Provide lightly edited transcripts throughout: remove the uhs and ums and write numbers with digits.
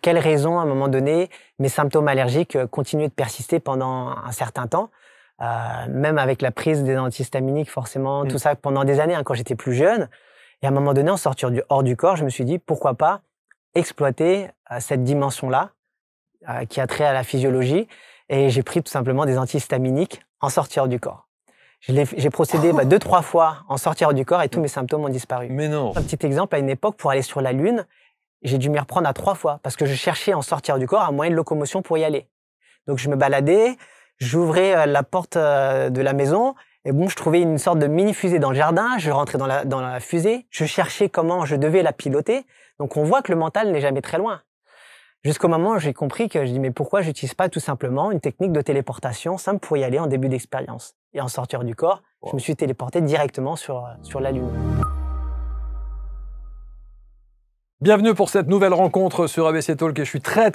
quelle raison, à un moment donné, mes symptômes allergiques continuaient de persister pendant un certain temps. Même avec la prise des antihistaminiques, forcément, tout ça pendant des années, hein, quand j'étais plus jeune. Et à un moment donné, en sortir hors du corps, je me suis dit, pourquoi pas exploiter cette dimension-là qui a trait à la physiologie. Et j'ai pris tout simplement des antihistaminiques en sortir du corps. J'ai procédé 2-3 fois en sortir du corps et tous mes symptômes ont disparu. Mais non. Un petit exemple, à une époque, pour aller sur la Lune, j'ai dû m'y reprendre à 3 fois parce que je cherchais en sortir du corps un moyen de locomotion pour y aller. Donc je me baladais, j'ouvrais la porte de la maison et bon, je trouvais une sorte de mini-fusée dans le jardin, je rentrais dans la fusée, je cherchais comment je devais la piloter. Donc on voit que le mental n'est jamais très loin. Jusqu'au moment où j'ai compris que je dis mais pourquoi j'utilise pas tout simplement une technique de téléportation simple pour y aller en début d'expérience. Et en sortir du corps, je me suis téléporté directement sur la Lune. Bienvenue pour cette nouvelle rencontre sur ABC Talk et je suis très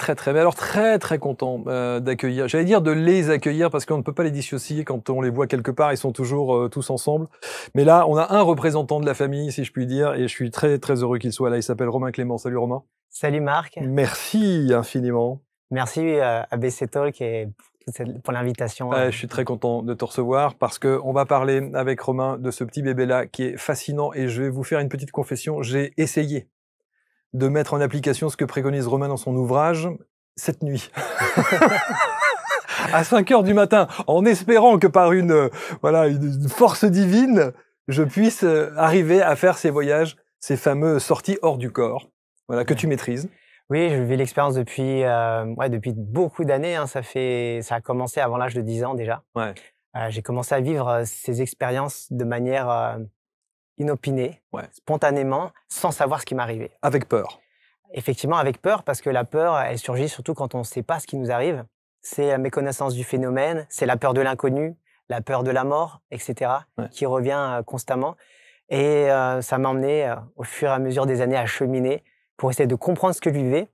content d'accueillir, j'allais dire de les accueillir parce qu'on ne peut pas les dissocier quand on les voit quelque part, ils sont toujours tous ensemble. Mais là, on a un représentant de la famille, si je puis dire, et je suis très heureux qu'il soit là. Il s'appelle Romain Clément. Salut Romain. Salut Marc. Merci infiniment. Merci ABC Talk et pour l'invitation. Je suis très content de te recevoir parce que on va parler avec Romain de ce petit bébé-là qui est fascinant et je vais vous faire une petite confession. J'ai essayé de mettre en application ce que préconise Romain dans son ouvrage cette nuit. À 5h du matin, en espérant que par une force divine, je puisse arriver à faire ces voyages, ces fameux sorties hors du corps, que tu maîtrises. Oui, je vis l'expérience depuis beaucoup d'années. Hein. Ça a commencé avant l'âge de 10 ans déjà. Ouais. J'ai commencé à vivre ces expériences de manière inopinée, spontanément, sans savoir ce qui m'arrivait. Avec peur. Effectivement, avec peur, parce que la peur, elle surgit surtout quand on ne sait pas ce qui nous arrive. C'est la méconnaissance du phénomène, c'est la peur de l'inconnu, la peur de la mort, etc., qui revient constamment. Et ça m'a emmené, au fur et à mesure des années, à cheminer pour essayer de comprendre ce que je vivais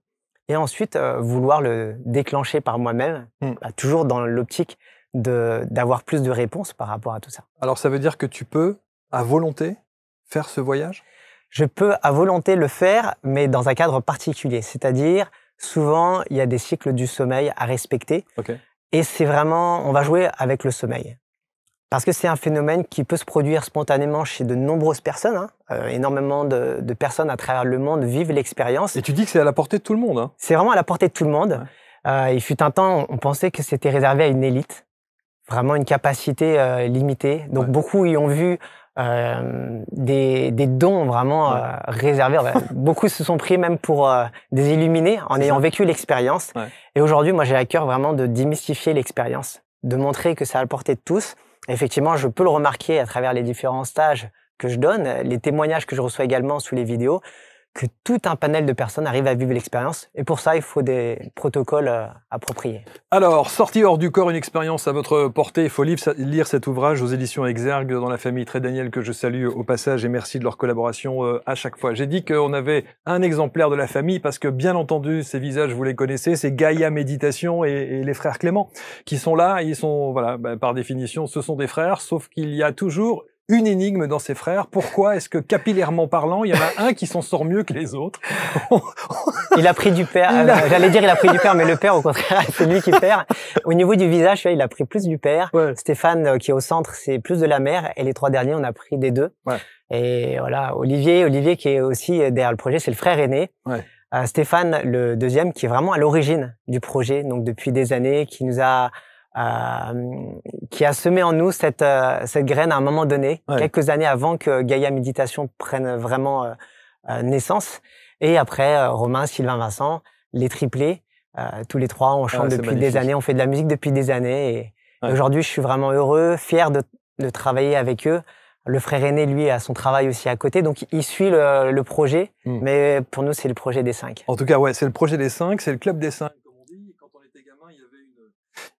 et ensuite vouloir le déclencher par moi-même, toujours dans l'optique d'avoir plus de réponses par rapport à tout ça. Alors, ça veut dire que tu peux, à volonté, faire ce voyage ? Je peux à volonté le faire, mais dans un cadre particulier. C'est-à-dire, souvent, il y a des cycles du sommeil à respecter. Et c'est vraiment, on va jouer avec le sommeil. Parce que c'est un phénomène qui peut se produire spontanément chez de nombreuses personnes. Énormément de personnes à travers le monde vivent l'expérience. Et tu dis que c'est à la portée de tout le monde. Hein. C'est vraiment à la portée de tout le monde. Il fut un temps, on pensait que c'était réservé à une élite. Vraiment une capacité limitée. Donc beaucoup y ont vu des dons vraiment réservés. Beaucoup se sont pris même pour des illuminés en ayant vécu l'expérience. Et aujourd'hui, moi, j'ai à cœur vraiment de démystifier l'expérience, de montrer que c'est à la portée de tous. Et effectivement, je peux le remarquer à travers les différents stages que je donne, les témoignages que je reçois également sous les vidéos, que tout un panel de personnes arrive à vivre l'expérience. Et pour ça, il faut des protocoles appropriés. Alors, Sortie hors du corps, une expérience à votre portée. Il faut lire cet ouvrage aux éditions Exergue dans la famille Très Daniel que je salue au passage et merci de leur collaboration à chaque fois. J'ai dit qu'on avait un exemplaire de la famille parce que, bien entendu, ces visages, vous les connaissez, c'est Gaïa Méditation et les frères Clément qui sont là. Ils sont, par définition, ce sont des frères, sauf qu'il y a toujours une énigme dans ses frères. Pourquoi est-ce que, capillairement parlant, il y en a un qui s'en sort mieux que les autres? Il a pris du père. J'allais dire il a pris du père, mais le père, au contraire, c'est lui qui perd. Au niveau du visage, il a pris plus du père. Stéphane, qui est au centre, c'est plus de la mère. Et les 3 derniers, on a pris des 2. Et voilà, Olivier qui est aussi derrière le projet, c'est le frère aîné. Stéphane, le deuxième, qui est vraiment à l'origine du projet, donc depuis des années, qui a semé en nous cette graine à un moment donné, quelques années avant que Gaïa Méditation prenne vraiment naissance. Et après, Romain, Sylvain, Vincent, les triplés, tous les 3, on chante depuis des années, on fait de la musique depuis des années. Et aujourd'hui, je suis vraiment heureux, fier de travailler avec eux. Le frère aîné, lui, a son travail aussi à côté, donc il suit le projet. Mais pour nous, c'est le projet des 5. En tout cas, c'est le projet des 5, c'est le club des 5.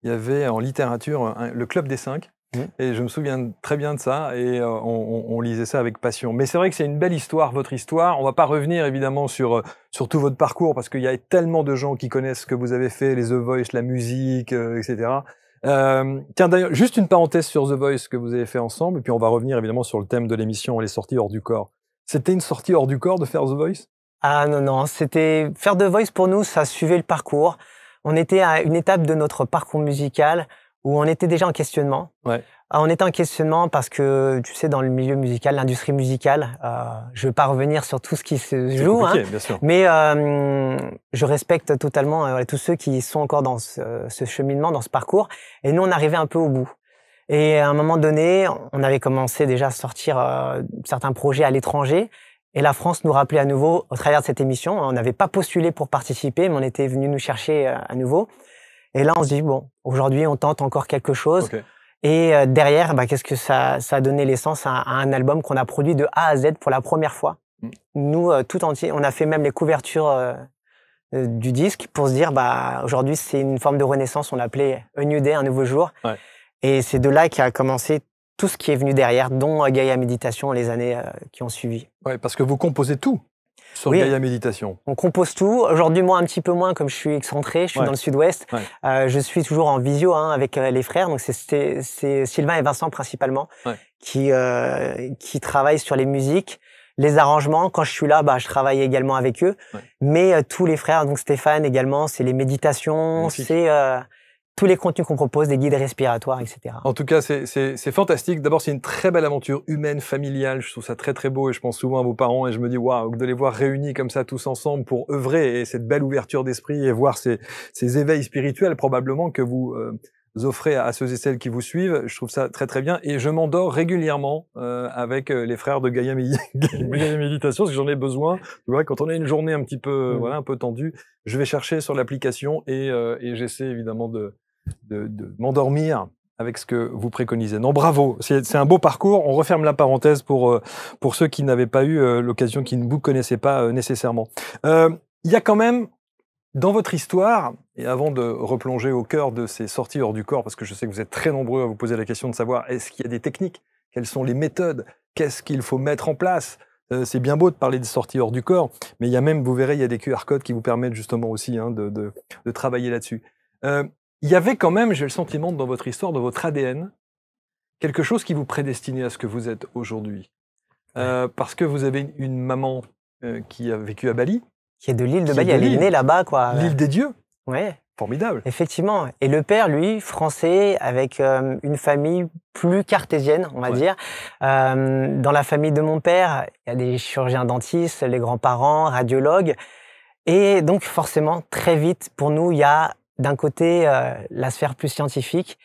Il y avait en littérature le club des 5, et je me souviens très bien de ça, et on lisait ça avec passion. Mais c'est vrai que c'est une belle histoire, votre histoire. On va pas revenir évidemment sur tout votre parcours, parce qu'il y a tellement de gens qui connaissent ce que vous avez fait, les The Voice, la musique, etc. Tiens, d'ailleurs, juste une parenthèse sur The Voice que vous avez fait ensemble, et puis on va revenir évidemment sur le thème de l'émission, les sorties hors du corps. C'était une sortie hors du corps de faire The Voice ? Ah non, non, c'était faire The Voice pour nous, ça suivait le parcours. On était à une étape de notre parcours musical où on était déjà en questionnement. Ouais. On était en questionnement parce que, tu sais, dans le milieu musical, l'industrie musicale, je veux pas revenir sur tout ce qui se joue, hein, bien sûr. mais je respecte totalement tous ceux qui sont encore dans ce cheminement, dans ce parcours. Et nous, on arrivait un peu au bout. Et à un moment donné, on avait commencé déjà à sortir certains projets à l'étranger. Et la France nous rappelait à nouveau au travers de cette émission. On n'avait pas postulé pour participer, mais on était venu nous chercher à nouveau. Et là, on se dit, bon, aujourd'hui, on tente encore quelque chose. Okay. Et derrière, qu'est-ce que ça a donné l'essence à un album qu'on a produit de A à Z pour la première fois. Nous, tout entier, on a fait même les couvertures du disque pour se dire, aujourd'hui, c'est une forme de renaissance. On l'appelait A New Day, un nouveau jour. Ouais. Et c'est de là qu'a commencé tout ce qui est venu derrière, dont Gaïa Méditation les années qui ont suivi. Ouais, parce que vous composez tout sur Gaïa Méditation. On compose tout. Aujourd'hui, moi, un petit peu moins, comme je suis excentré, je suis dans le sud-ouest. Ouais. Je suis toujours en visio avec les frères. Donc, c'est Sylvain et Vincent principalement qui travaillent sur les musiques, les arrangements. Quand je suis là, je travaille également avec eux. Ouais. Mais tous les frères, donc Stéphane également, c'est les méditations, c'est tous les contenus qu'on propose, des guides respiratoires, etc. En tout cas, c'est fantastique. D'abord, c'est une très belle aventure humaine, familiale. Je trouve ça très, très beau et je pense souvent à vos parents et je me dis, waouh, de les voir réunis comme ça tous ensemble pour œuvrer et cette belle ouverture d'esprit et voir ces éveils spirituels probablement que vous offrez à ceux et celles qui vous suivent. Je trouve ça très, très bien et je m'endors régulièrement avec les frères de Gaïa Méditation parce que j'en ai besoin. Tu vois, quand on a une journée un petit peu, un peu tendue, je vais chercher sur l'application et j'essaie évidemment de m'endormir avec ce que vous préconisez. Non, bravo, c'est un beau parcours. On referme la parenthèse pour ceux qui n'avaient pas eu l'occasion, qui ne vous connaissaient pas nécessairement. Il y a quand même, dans votre histoire, et avant de replonger au cœur de ces sorties hors du corps, parce que je sais que vous êtes très nombreux à vous poser la question de savoir est-ce qu'il y a des techniques, quelles sont les méthodes, qu'est-ce qu'il faut mettre en place. C'est bien beau de parler des sorties hors du corps, mais il y a même, vous verrez, il y a des QR codes qui vous permettent justement aussi de travailler là-dessus. Il y avait quand même, j'ai le sentiment, dans votre histoire, dans votre ADN, quelque chose qui vous prédestinait à ce que vous êtes aujourd'hui. Parce que vous avez une maman qui a vécu à Bali. Qui est de l'île de Bali, elle est née là-bas, quoi. L'île des dieux. Ouais. Formidable. Effectivement. Et le père, lui, français, avec une famille plus cartésienne, on va dire. Dans la famille de mon père, il y a des chirurgiens dentistes, les grands-parents, radiologues. Et donc, forcément, très vite, pour nous, il y a d'un côté la sphère plus scientifique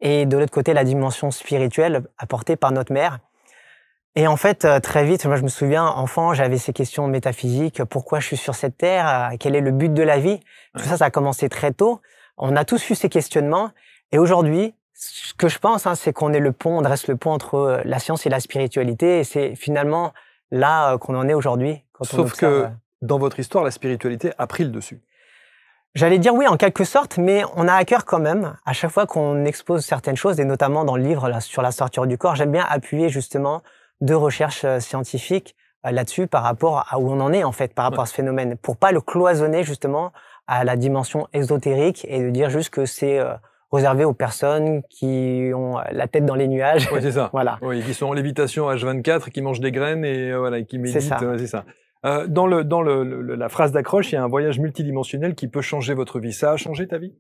et de l'autre côté la dimension spirituelle apportée par notre mère. Et en fait, très vite, moi je me souviens, enfant, j'avais ces questions métaphysiques, pourquoi je suis sur cette terre, quel est le but de la vie. Tout ça, ça a commencé très tôt. On a tous eu ces questionnements. Et aujourd'hui, ce que je pense, c'est qu'on est le pont, on dresse le pont entre la science et la spiritualité. Et c'est finalement là qu'on en est aujourd'hui. Sauf que dans votre histoire, la spiritualité a pris le dessus. J'allais dire oui, en quelque sorte, mais on a à cœur quand même, à chaque fois qu'on expose certaines choses, et notamment dans le livre là, sur la sortie du corps, j'aime bien appuyer justement de recherches scientifiques là-dessus par rapport à où on en est en fait, par rapport à ce phénomène, pour pas le cloisonner justement à la dimension ésotérique et de dire juste que c'est réservé aux personnes qui ont la tête dans les nuages. Oui, c'est ça. Voilà. Oui, qui sont en lévitation H24, qui mangent des graines et voilà, qui méditent. C'est ça. Dans la phrase d'accroche, il y a un voyage multidimensionnel qui peut changer votre vie. Ça a changé ta vie?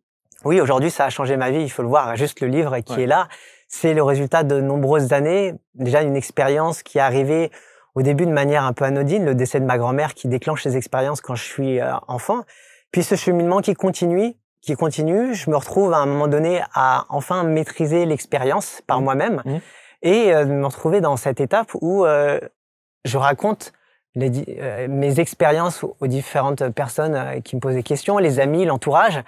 Oui, aujourd'hui, ça a changé ma vie. Il faut le voir. Juste le livre qui est là, c'est le résultat de nombreuses années. Déjà, une expérience qui est arrivée au début de manière un peu anodine, le décès de ma grand-mère qui déclenche ces expériences quand je suis enfant. Puis ce cheminement qui continue. Je me retrouve à un moment donné à enfin maîtriser l'expérience par moi-même et me retrouver dans cette étape où je raconte mes expériences aux différentes personnes qui me posent des questions, les amis, l'entourage.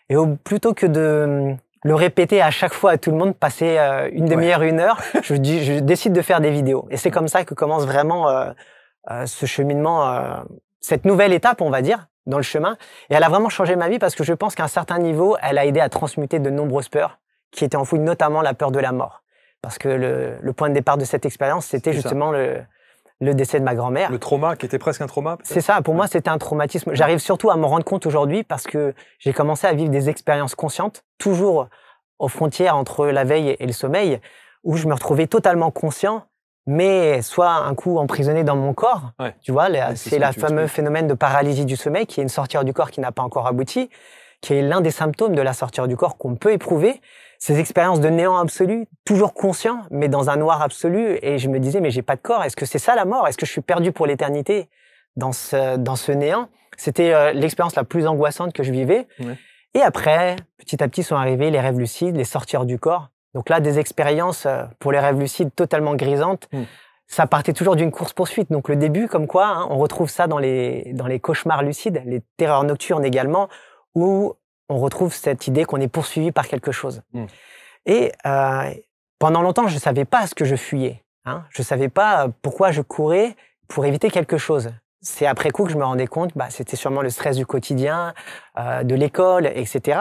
Et plutôt que de le répéter à chaque fois à tout le monde, passer une demi-heure, une heure, je décide de faire des vidéos. Et c'est comme ça que commence vraiment ce cheminement, cette nouvelle étape, on va dire, dans le chemin. Et elle a vraiment changé ma vie parce que je pense qu'à un certain niveau, elle a aidé à transmuter de nombreuses peurs qui étaient enfouies, notamment la peur de la mort. Parce que le point de départ de cette expérience, c'était justement le décès de ma grand-mère. Le trauma, qui était presque un trauma, peut-être? C'est ça, pour moi, c'était un traumatisme. J'arrive surtout à me rendre compte aujourd'hui parce que j'ai commencé à vivre des expériences conscientes, toujours aux frontières entre la veille et le sommeil, où je me retrouvais totalement conscient mais soit un coup emprisonné dans mon corps. Ouais. Tu vois, Ouais, c'est le fameux phénomène de paralysie du sommeil, qui est une sortie du corps qui n'a pas encore abouti, qui est l'un des symptômes de la sortie du corps qu'on peut éprouver. Ces expériences de néant absolu, toujours conscient, mais dans un noir absolu. Et je me disais, mais j'ai pas de corps. Est-ce que c'est ça la mort? Est-ce que je suis perdu pour l'éternité dans ce néant? C'était l'expérience la plus angoissante que je vivais. Ouais. Et après, petit à petit sont arrivés les rêves lucides, les sorties du corps. Donc là, des expériences pour les rêves lucides totalement grisantes. Ça partait toujours d'une course-poursuite. Donc le début, comme quoi, hein, on retrouve ça dans les cauchemars lucides, les terreurs nocturnes également, où on retrouve cette idée qu'on est poursuivi par quelque chose. Et pendant longtemps, je ne savais pas ce que je fuyais. Hein. Je ne savais pas pourquoi je courais pour éviter quelque chose. C'est après coup que je me rendais compte, c'était sûrement le stress du quotidien, de l'école, etc.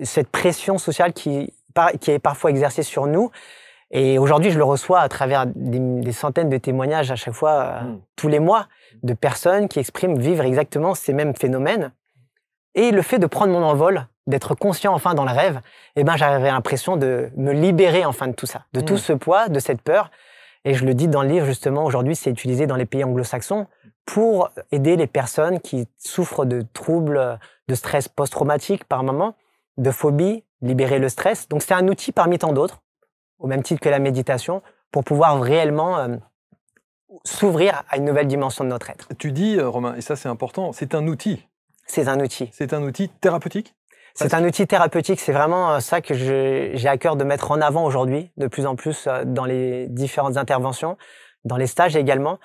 Cette pression sociale qui est parfois exercée sur nous. Et aujourd'hui, je le reçois à travers des centaines de témoignages à chaque fois, tous les mois, de personnes qui expriment vivre exactement ces mêmes phénomènes. Et le fait de prendre mon envol, d'être conscient enfin dans le rêve, j'avais l'impression de me libérer enfin de tout ça, de tout ce poids, de cette peur. Et je le dis dans le livre, justement, aujourd'hui, c'est utilisé dans les pays anglo-saxons pour aider les personnes qui souffrent de troubles de stress post-traumatique par moment, de phobie, libérer le stress. Donc, c'est un outil parmi tant d'autres, au même titre que la méditation, pour pouvoir réellement s'ouvrir à une nouvelle dimension de notre être. Tu dis, Romain, et ça c'est important, c'est un outil. C'est un outil. C'est un outil thérapeutique? C'est un outil thérapeutique. C'est vraiment ça que j'ai à cœur de mettre en avant aujourd'hui, de plus en plus dans les différentes interventions, dans les stages également,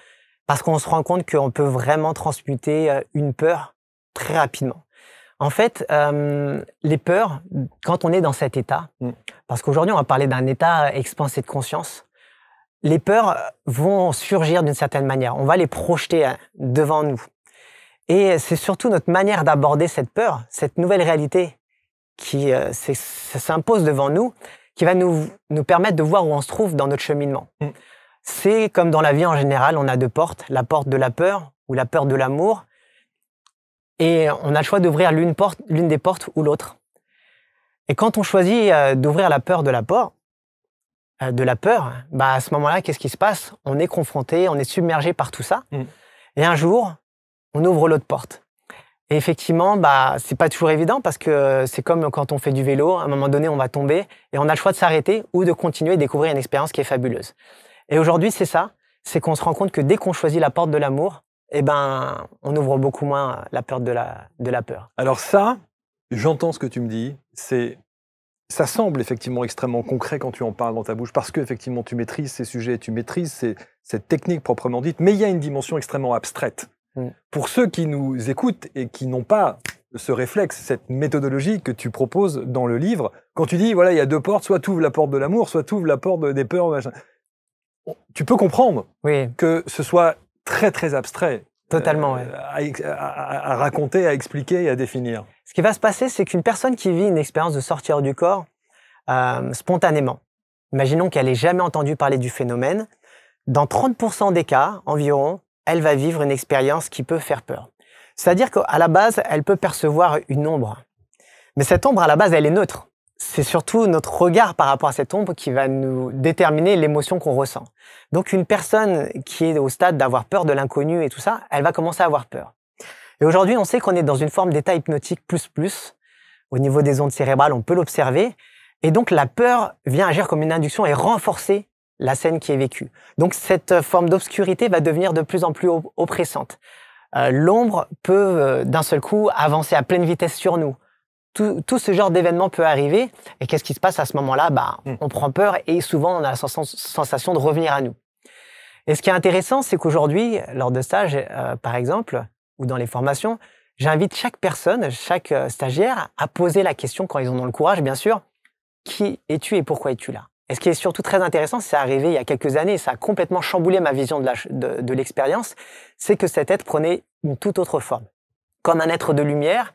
parce qu'on se rend compte qu'on peut vraiment transmuter une peur très rapidement. En fait, les peurs, quand on est dans cet état, parce qu'aujourd'hui on va parler d'un état expansé de conscience, les peurs vont surgir d'une certaine manière. On va les projeter devant nous. Et c'est surtout notre manière d'aborder cette peur, cette nouvelle réalité qui s'impose devant nous, qui va nous permettre de voir où on se trouve dans notre cheminement. C'est comme dans la vie en général, on a deux portes, la porte de la peur ou la peur de l'amour, et on a le choix d'ouvrir l'une des portes ou l'autre. Et quand on choisit d'ouvrir la peur de la peur, à ce moment-là, qu'est-ce qui se passe? On est confronté, on est submergé par tout ça, et un jour, on ouvre l'autre porte. Et effectivement, c'est pas toujours évident parce que c'est comme quand on fait du vélo, à un moment donné, on va tomber et on a le choix de s'arrêter ou de continuer à découvrir une expérience qui est fabuleuse. Et aujourd'hui, c'est ça, c'est qu'on se rend compte que dès qu'on choisit la porte de l'amour, on ouvre beaucoup moins la porte de la peur. Alors ça, j'entends ce que tu me dis, ça semble effectivement extrêmement concret quand tu en parles dans ta bouche, parce que effectivement tu maîtrises ces sujets, tu maîtrises cette technique proprement dite, mais il y a une dimension extrêmement abstraite. Pour ceux qui nous écoutent et qui n'ont pas ce réflexe, cette méthodologie que tu proposes dans le livre, quand tu dis, voilà, il y a deux portes, soit tu ouvres la porte de l'amour, soit tu ouvres la porte des peurs, machin. Tu peux comprendre que ce soit très, très abstrait. Totalement, à raconter, à expliquer et à définir. Ce qui va se passer, c'est qu'une personne qui vit une expérience de sortir du corps, spontanément, imaginons qu'elle n'ait jamais entendu parler du phénomène, dans 30% des cas environ, elle va vivre une expérience qui peut faire peur. C'est-à-dire qu'à la base, elle peut percevoir une ombre. Mais cette ombre, à la base, elle est neutre. C'est surtout notre regard par rapport à cette ombre qui va nous déterminer l'émotion qu'on ressent. Donc une personne qui est au stade d'avoir peur de l'inconnu et tout ça, elle va commencer à avoir peur. Et aujourd'hui, on sait qu'on est dans une forme d'état hypnotique plus. Au niveau des ondes cérébrales, on peut l'observer. Et donc la peur vient agir comme une induction et renforcer la scène qui est vécue. Donc cette forme d'obscurité va devenir de plus en plus oppressante. L'ombre peut d'un seul coup avancer à pleine vitesse sur nous. Tout ce genre d'événement peut arriver. Et qu'est-ce qui se passe à ce moment-là? On prend peur et souvent on a la sensation de revenir à nous. Et ce qui est intéressant, c'est qu'aujourd'hui, lors de stages, par exemple, ou dans les formations, j'invite chaque personne, chaque stagiaire à poser la question, quand ils en ont le courage, bien sûr, qui es-tu et pourquoi es-tu là? Et ce qui est surtout très intéressant, c'est arrivé il y a quelques années, et ça a complètement chamboulé ma vision de l'expérience, c'est que cet être prenait une toute autre forme. Comme un être de lumière,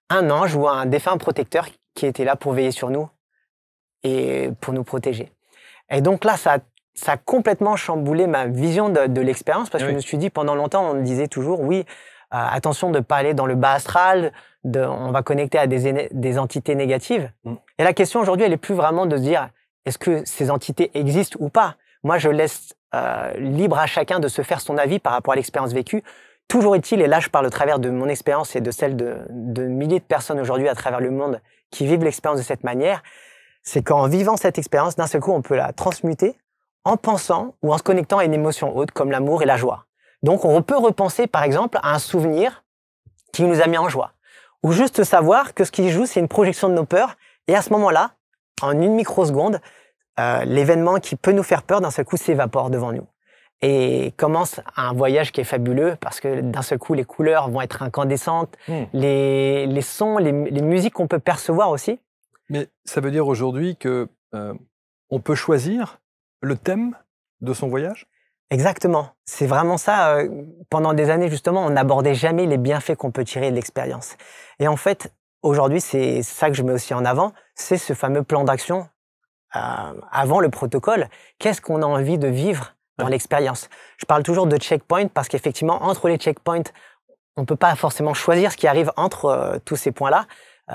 un ange ou un défunt protecteur qui était là pour veiller sur nous et pour nous protéger. Et donc là, ça a complètement chamboulé ma vision de l'expérience, parce que je me suis dit, pendant longtemps, on me disait toujours, attention de ne pas aller dans le bas astral, on va connecter à des entités négatives. Et la question aujourd'hui, elle est plus vraiment de se dire, est-ce que ces entités existent ou pas? Moi, je laisse libre à chacun de se faire son avis par rapport à l'expérience vécue. Toujours est-il, et là je parle au travers de mon expérience et de celle de milliers de personnes aujourd'hui à travers le monde qui vivent l'expérience de cette manière, c'est qu'en vivant cette expérience, d'un seul coup, on peut la transmuter en pensant ou en se connectant à une émotion haute comme l'amour et la joie. Donc on peut repenser par exemple à un souvenir qui nous a mis en joie. Ou juste savoir que ce qui joue, c'est une projection de nos peurs. Et à ce moment-là, en une microseconde, l'événement qui peut nous faire peur, d'un seul coup, s'évapore devant nous. Et commence un voyage qui est fabuleux parce que d'un seul coup, les couleurs vont être incandescentes, les sons, les musiques qu'on peut percevoir aussi. Mais ça veut dire aujourd'hui que on peut choisir le thème de son voyage? Exactement. C'est vraiment ça. Pendant des années, justement, on n'abordait jamais les bienfaits qu'on peut tirer de l'expérience. Et en fait, aujourd'hui, c'est ça que je mets aussi en avant, c'est ce fameux plan d'action avant le protocole. Qu'est-ce qu'on a envie de vivre dans l'expérience? Je parle toujours de checkpoint parce qu'effectivement, entre les checkpoints, on ne peut pas forcément choisir ce qui arrive entre tous ces points-là,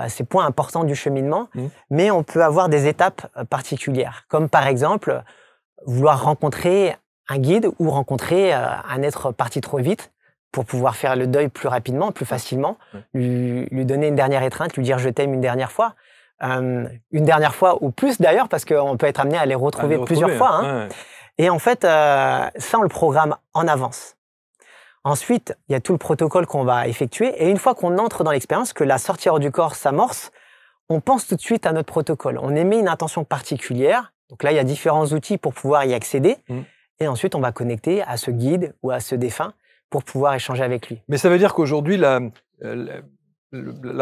ces points importants du cheminement, mais on peut avoir des étapes particulières, comme par exemple vouloir rencontrer un guide ou rencontrer un être parti trop vite pour pouvoir faire le deuil plus rapidement, plus facilement, lui donner une dernière étreinte, lui dire « je t'aime » une dernière fois ou plus d'ailleurs, parce qu'on peut être amené à les retrouver plusieurs fois. Hein. Et en fait, ça, on le programme en avance. Ensuite, il y a tout le protocole qu'on va effectuer. Et une fois qu'on entre dans l'expérience, que la sortie hors du corps s'amorce, on pense tout de suite à notre protocole. On émet une intention particulière. Donc là, il y a différents outils pour pouvoir y accéder. Et ensuite, on va connecter à ce guide ou à ce défunt pour pouvoir échanger avec lui. Mais ça veut dire qu'aujourd'hui, la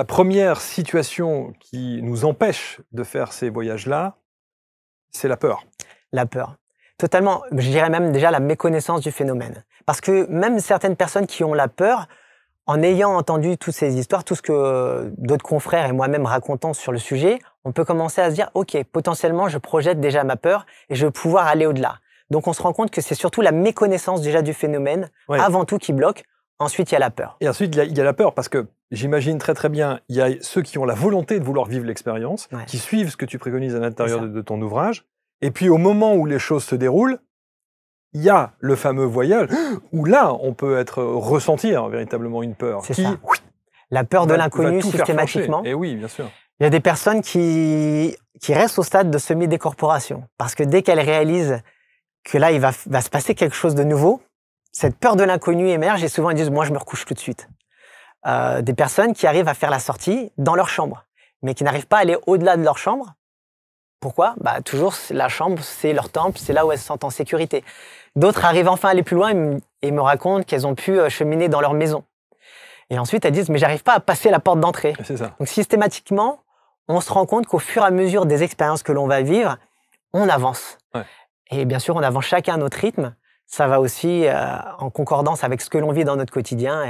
première situation qui nous empêche de faire ces voyages-là, c'est la peur. La peur. Totalement. Je dirais même déjà la méconnaissance du phénomène. Parce que même certaines personnes qui ont la peur, en ayant entendu toutes ces histoires, tout ce que d'autres confrères et moi-même racontons sur le sujet, on peut commencer à se dire « Ok, potentiellement, je projette déjà ma peur et je vais pouvoir aller au-delà ». Donc, on se rend compte que c'est surtout la méconnaissance déjà du phénomène, avant tout, qui bloque. Ensuite, il y a la peur. Et ensuite, il y a la peur parce que j'imagine très très bien, il y a ceux qui ont la volonté de vouloir vivre l'expérience, qui suivent ce que tu préconises à l'intérieur de ton ouvrage. Et puis, au moment où les choses se déroulent, il y a le fameux voyage où là, on peut ressentir véritablement une peur. C'est ça. La peur de l'inconnu systématiquement. Et oui, bien sûr. Il y a des personnes qui restent au stade de semi-décorporation. Parce que dès qu'elles réalisent que là, il va se passer quelque chose de nouveau, cette peur de l'inconnu émerge et souvent, ils disent « moi, je me recouche tout de suite ». Des personnes qui arrivent à faire la sortie dans leur chambre, mais qui n'arrivent pas à aller au-delà de leur chambre. Pourquoi? Toujours, la chambre, c'est leur temple, c'est là où elles se sentent en sécurité. D'autres arrivent enfin à aller plus loin et me racontent qu'elles ont pu cheminer dans leur maison. Et ensuite, elles disent « mais j'arrive pas à passer la porte d'entrée ». C'est ça. Donc, systématiquement, on se rend compte qu'au fur et à mesure des expériences que l'on va vivre, on avance. Et bien sûr, on avance chacun à notre rythme. Ça va aussi en concordance avec ce que l'on vit dans notre quotidien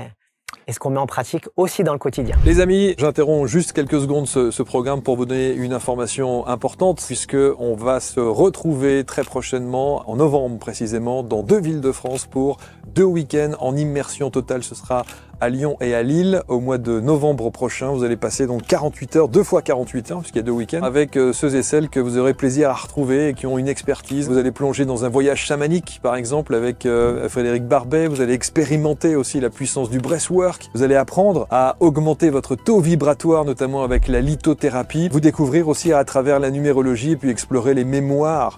et ce qu'on met en pratique aussi dans le quotidien. Les amis, j'interromps juste quelques secondes ce programme pour vous donner une information importante puisque on va se retrouver très prochainement, en novembre précisément, dans 2 villes de France pour 2 week-ends en immersion totale. Ce sera à Lyon et à Lille au mois de novembre prochain. Vous allez passer donc 48 heures, 2 fois 48 heures, puisqu'il y a 2 week-ends, avec ceux et celles que vous aurez plaisir à retrouver et qui ont une expertise. Vous allez plonger dans un voyage chamanique, par exemple, avec Frédéric Barbet. Vous allez expérimenter aussi la puissance du breathwork. Vous allez apprendre à augmenter votre taux vibratoire, notamment avec la lithothérapie. Vous découvrir aussi à travers la numérologie et puis explorer les mémoires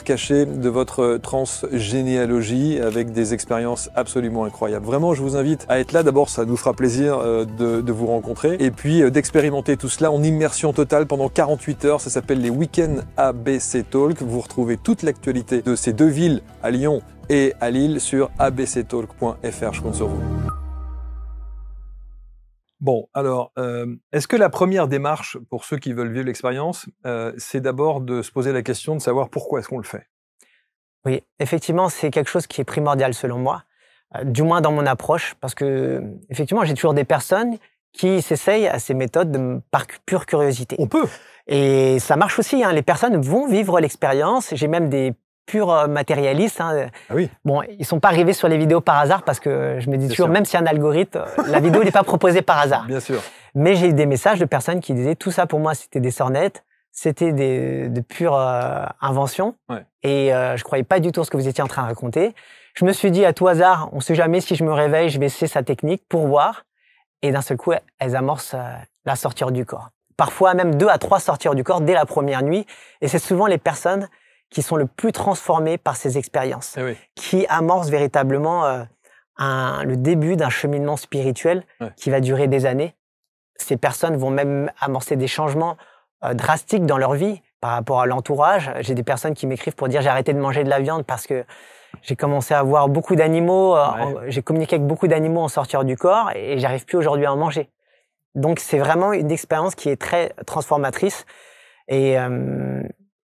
cachées de votre transgénéalogie avec des expériences absolument incroyables. Vraiment, je vous invite à être là. D'abord, ça nous fera plaisir de vous rencontrer et puis d'expérimenter tout cela en immersion totale pendant 48 heures. Ça s'appelle les Week-ends ABC Talk. Vous retrouvez toute l'actualité de ces 2 villes, à Lyon et à Lille, sur abctalk.fr. Je compte sur vous. Bon, alors, est-ce que la première démarche pour ceux qui veulent vivre l'expérience, c'est d'abord de se poser la question de savoir pourquoi est-ce qu'on le fait? Oui, effectivement, c'est quelque chose qui est primordial selon moi. Du moins dans mon approche, parce que effectivement, j'ai toujours des personnes qui s'essayent à ces méthodes par pure curiosité. On peut. Et ça marche aussi, hein. Les personnes vont vivre l'expérience. J'ai même des purs matérialistes. Hein. Ah oui. Bon, ils sont pas arrivés sur les vidéos par hasard parce que je me dis toujours, même si un algorithme, la vidéo n'est pas proposée par hasard. Bien sûr. Mais j'ai eu des messages de personnes qui disaient tout ça pour moi, c'était des sornettes. c'était de pure invention. Ouais. Et je croyais pas du tout ce que vous étiez en train de raconter. Je me suis dit à tout hasard, on sait jamais si je me réveille, je vais essayer sa technique pour voir. Et d'un seul coup, elles amorcent la sortie du corps. Parfois même 2 à 3 sorties du corps dès la première nuit. Et c'est souvent les personnes qui sont le plus transformées par ces expériences, oui. qui amorcent véritablement le début d'un cheminement spirituel qui va durer des années. Ces personnes vont même amorcer des changements drastiques dans leur vie par rapport à l'entourage. J'ai des personnes qui m'écrivent pour dire j'ai arrêté de manger de la viande parce que j'ai commencé à voir beaucoup d'animaux, j'ai communiqué avec beaucoup d'animaux en sortir du corps et j'arrive plus aujourd'hui à en manger. Donc c'est vraiment une expérience qui est très transformatrice. Et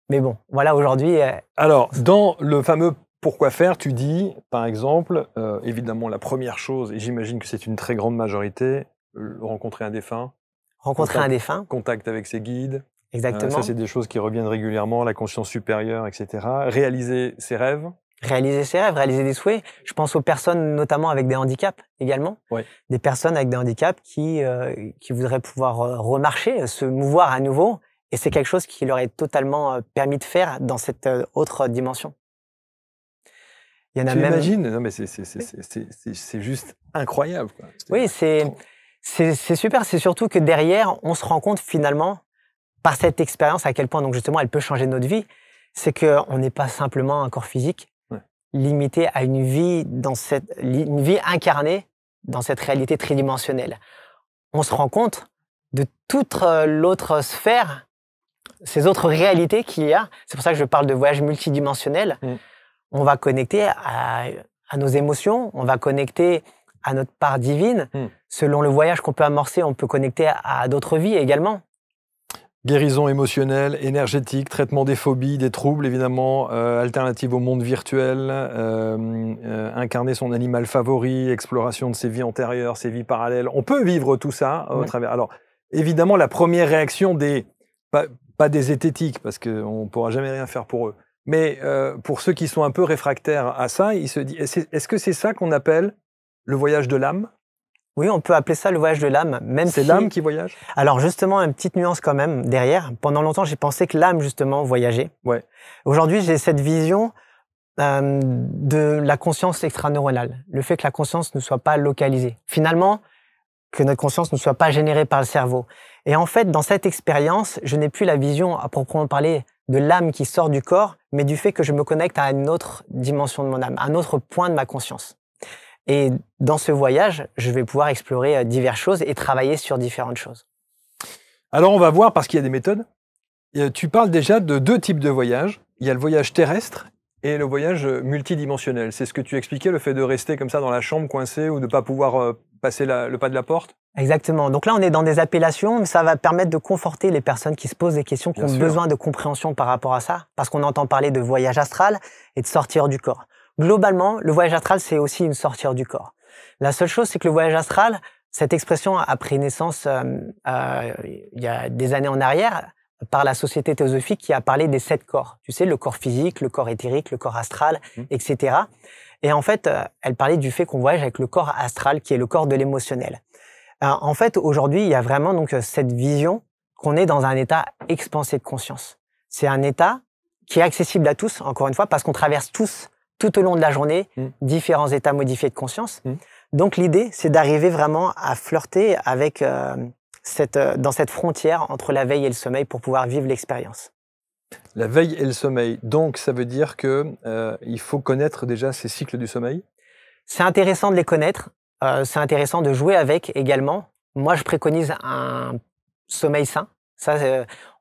mais bon, voilà aujourd'hui. Alors dans le fameux pourquoi faire, tu dis par exemple, évidemment la première chose, et j'imagine que c'est une très grande majorité, rencontrer un défunt. Rencontrer un défunt. Contact avec ses guides. Exactement. Ça, c'est des choses qui reviennent régulièrement, la conscience supérieure, etc. Réaliser ses rêves. Réaliser ses rêves, réaliser des souhaits. Je pense aux personnes notamment avec des handicaps également. Ouais. Des personnes avec des handicaps qui voudraient pouvoir remarcher, se mouvoir à nouveau. Et c'est quelque chose qui leur est totalement permis de faire dans cette autre dimension. Il y en a même... Imagines ? Non, mais c'est juste incroyable, quoi. Oui, c'est super. C'est surtout que derrière, on se rend compte finalement, par cette expérience, à quel point donc justement elle peut changer notre vie. C'est qu'on n'est pas simplement un corps physique limité à une vie incarnée dans cette réalité tridimensionnelle. On se rend compte de toute l'autre sphère, ces autres réalités qu'il y a. C'est pour ça que je parle de voyage multidimensionnel. On va connecter à nos émotions, on va connecter à notre part divine. Selon le voyage qu'on peut amorcer, on peut connecter à d'autres vies également. Guérison émotionnelle, énergétique, traitement des phobies, des troubles évidemment, alternative au monde virtuel, incarner son animal favori, exploration de ses vies antérieures, ses vies parallèles. On peut vivre tout ça au travers. Alors évidemment, la première réaction pas des zététiques, parce qu'on ne pourra jamais rien faire pour eux, mais pour ceux qui sont un peu réfractaires à ça, ils se disent, est-ce que c'est ça qu'on appelle le voyage de l'âme ? Oui, on peut appeler ça le voyage de l'âme. C'est l'âme qui voyage ? Alors justement, une petite nuance quand même derrière. Pendant longtemps, j'ai pensé que l'âme justement voyageait. Ouais. Aujourd'hui, j'ai cette vision de la conscience extraneuronale. Le fait que la conscience ne soit pas localisée. Finalement, que notre conscience ne soit pas générée par le cerveau. Et en fait, dans cette expérience, je n'ai plus la vision à proprement parler de l'âme qui sort du corps, mais du fait que je me connecte à une autre dimension de mon âme, un autre point de ma conscience. Et dans ce voyage, je vais pouvoir explorer diverses choses et travailler sur différentes choses. Alors, on va voir, parce qu'il y a des méthodes. Tu parles déjà de 2 types de voyages. Il y a le voyage terrestre et le voyage multidimensionnel. C'est ce que tu expliquais, le fait de rester comme ça dans la chambre coincé ou de ne pas pouvoir passer le pas de la porte ? Exactement. Donc là, on est dans des appellations, mais ça va permettre de conforter les personnes qui se posent des questions, qui ont besoin de compréhension par rapport à ça, parce qu'on entend parler de voyage astral et de sortir du corps. Globalement, le voyage astral, c'est aussi une sortie du corps. La seule chose, c'est que le voyage astral, cette expression a pris naissance il y a des années en arrière par la Société théosophique qui a parlé des 7 corps. Tu sais, le corps physique, le corps éthérique, le corps astral, etc. Et en fait, elle parlait du fait qu'on voyage avec le corps astral, qui est le corps de l'émotionnel. En fait, aujourd'hui, il y a vraiment donc cette vision qu'on est dans un état expansé de conscience. C'est un état qui est accessible à tous, encore une fois, parce qu'on traverse tous tout au long de la journée, différents états modifiés de conscience. Donc l'idée, c'est d'arriver vraiment à flirter avec dans cette frontière entre la veille et le sommeil pour pouvoir vivre l'expérience. La veille et le sommeil. Donc ça veut dire que il faut connaître déjà ces cycles du sommeil ? C'est intéressant de les connaître. C'est intéressant de jouer avec également. Moi, je préconise un sommeil sain. Ça,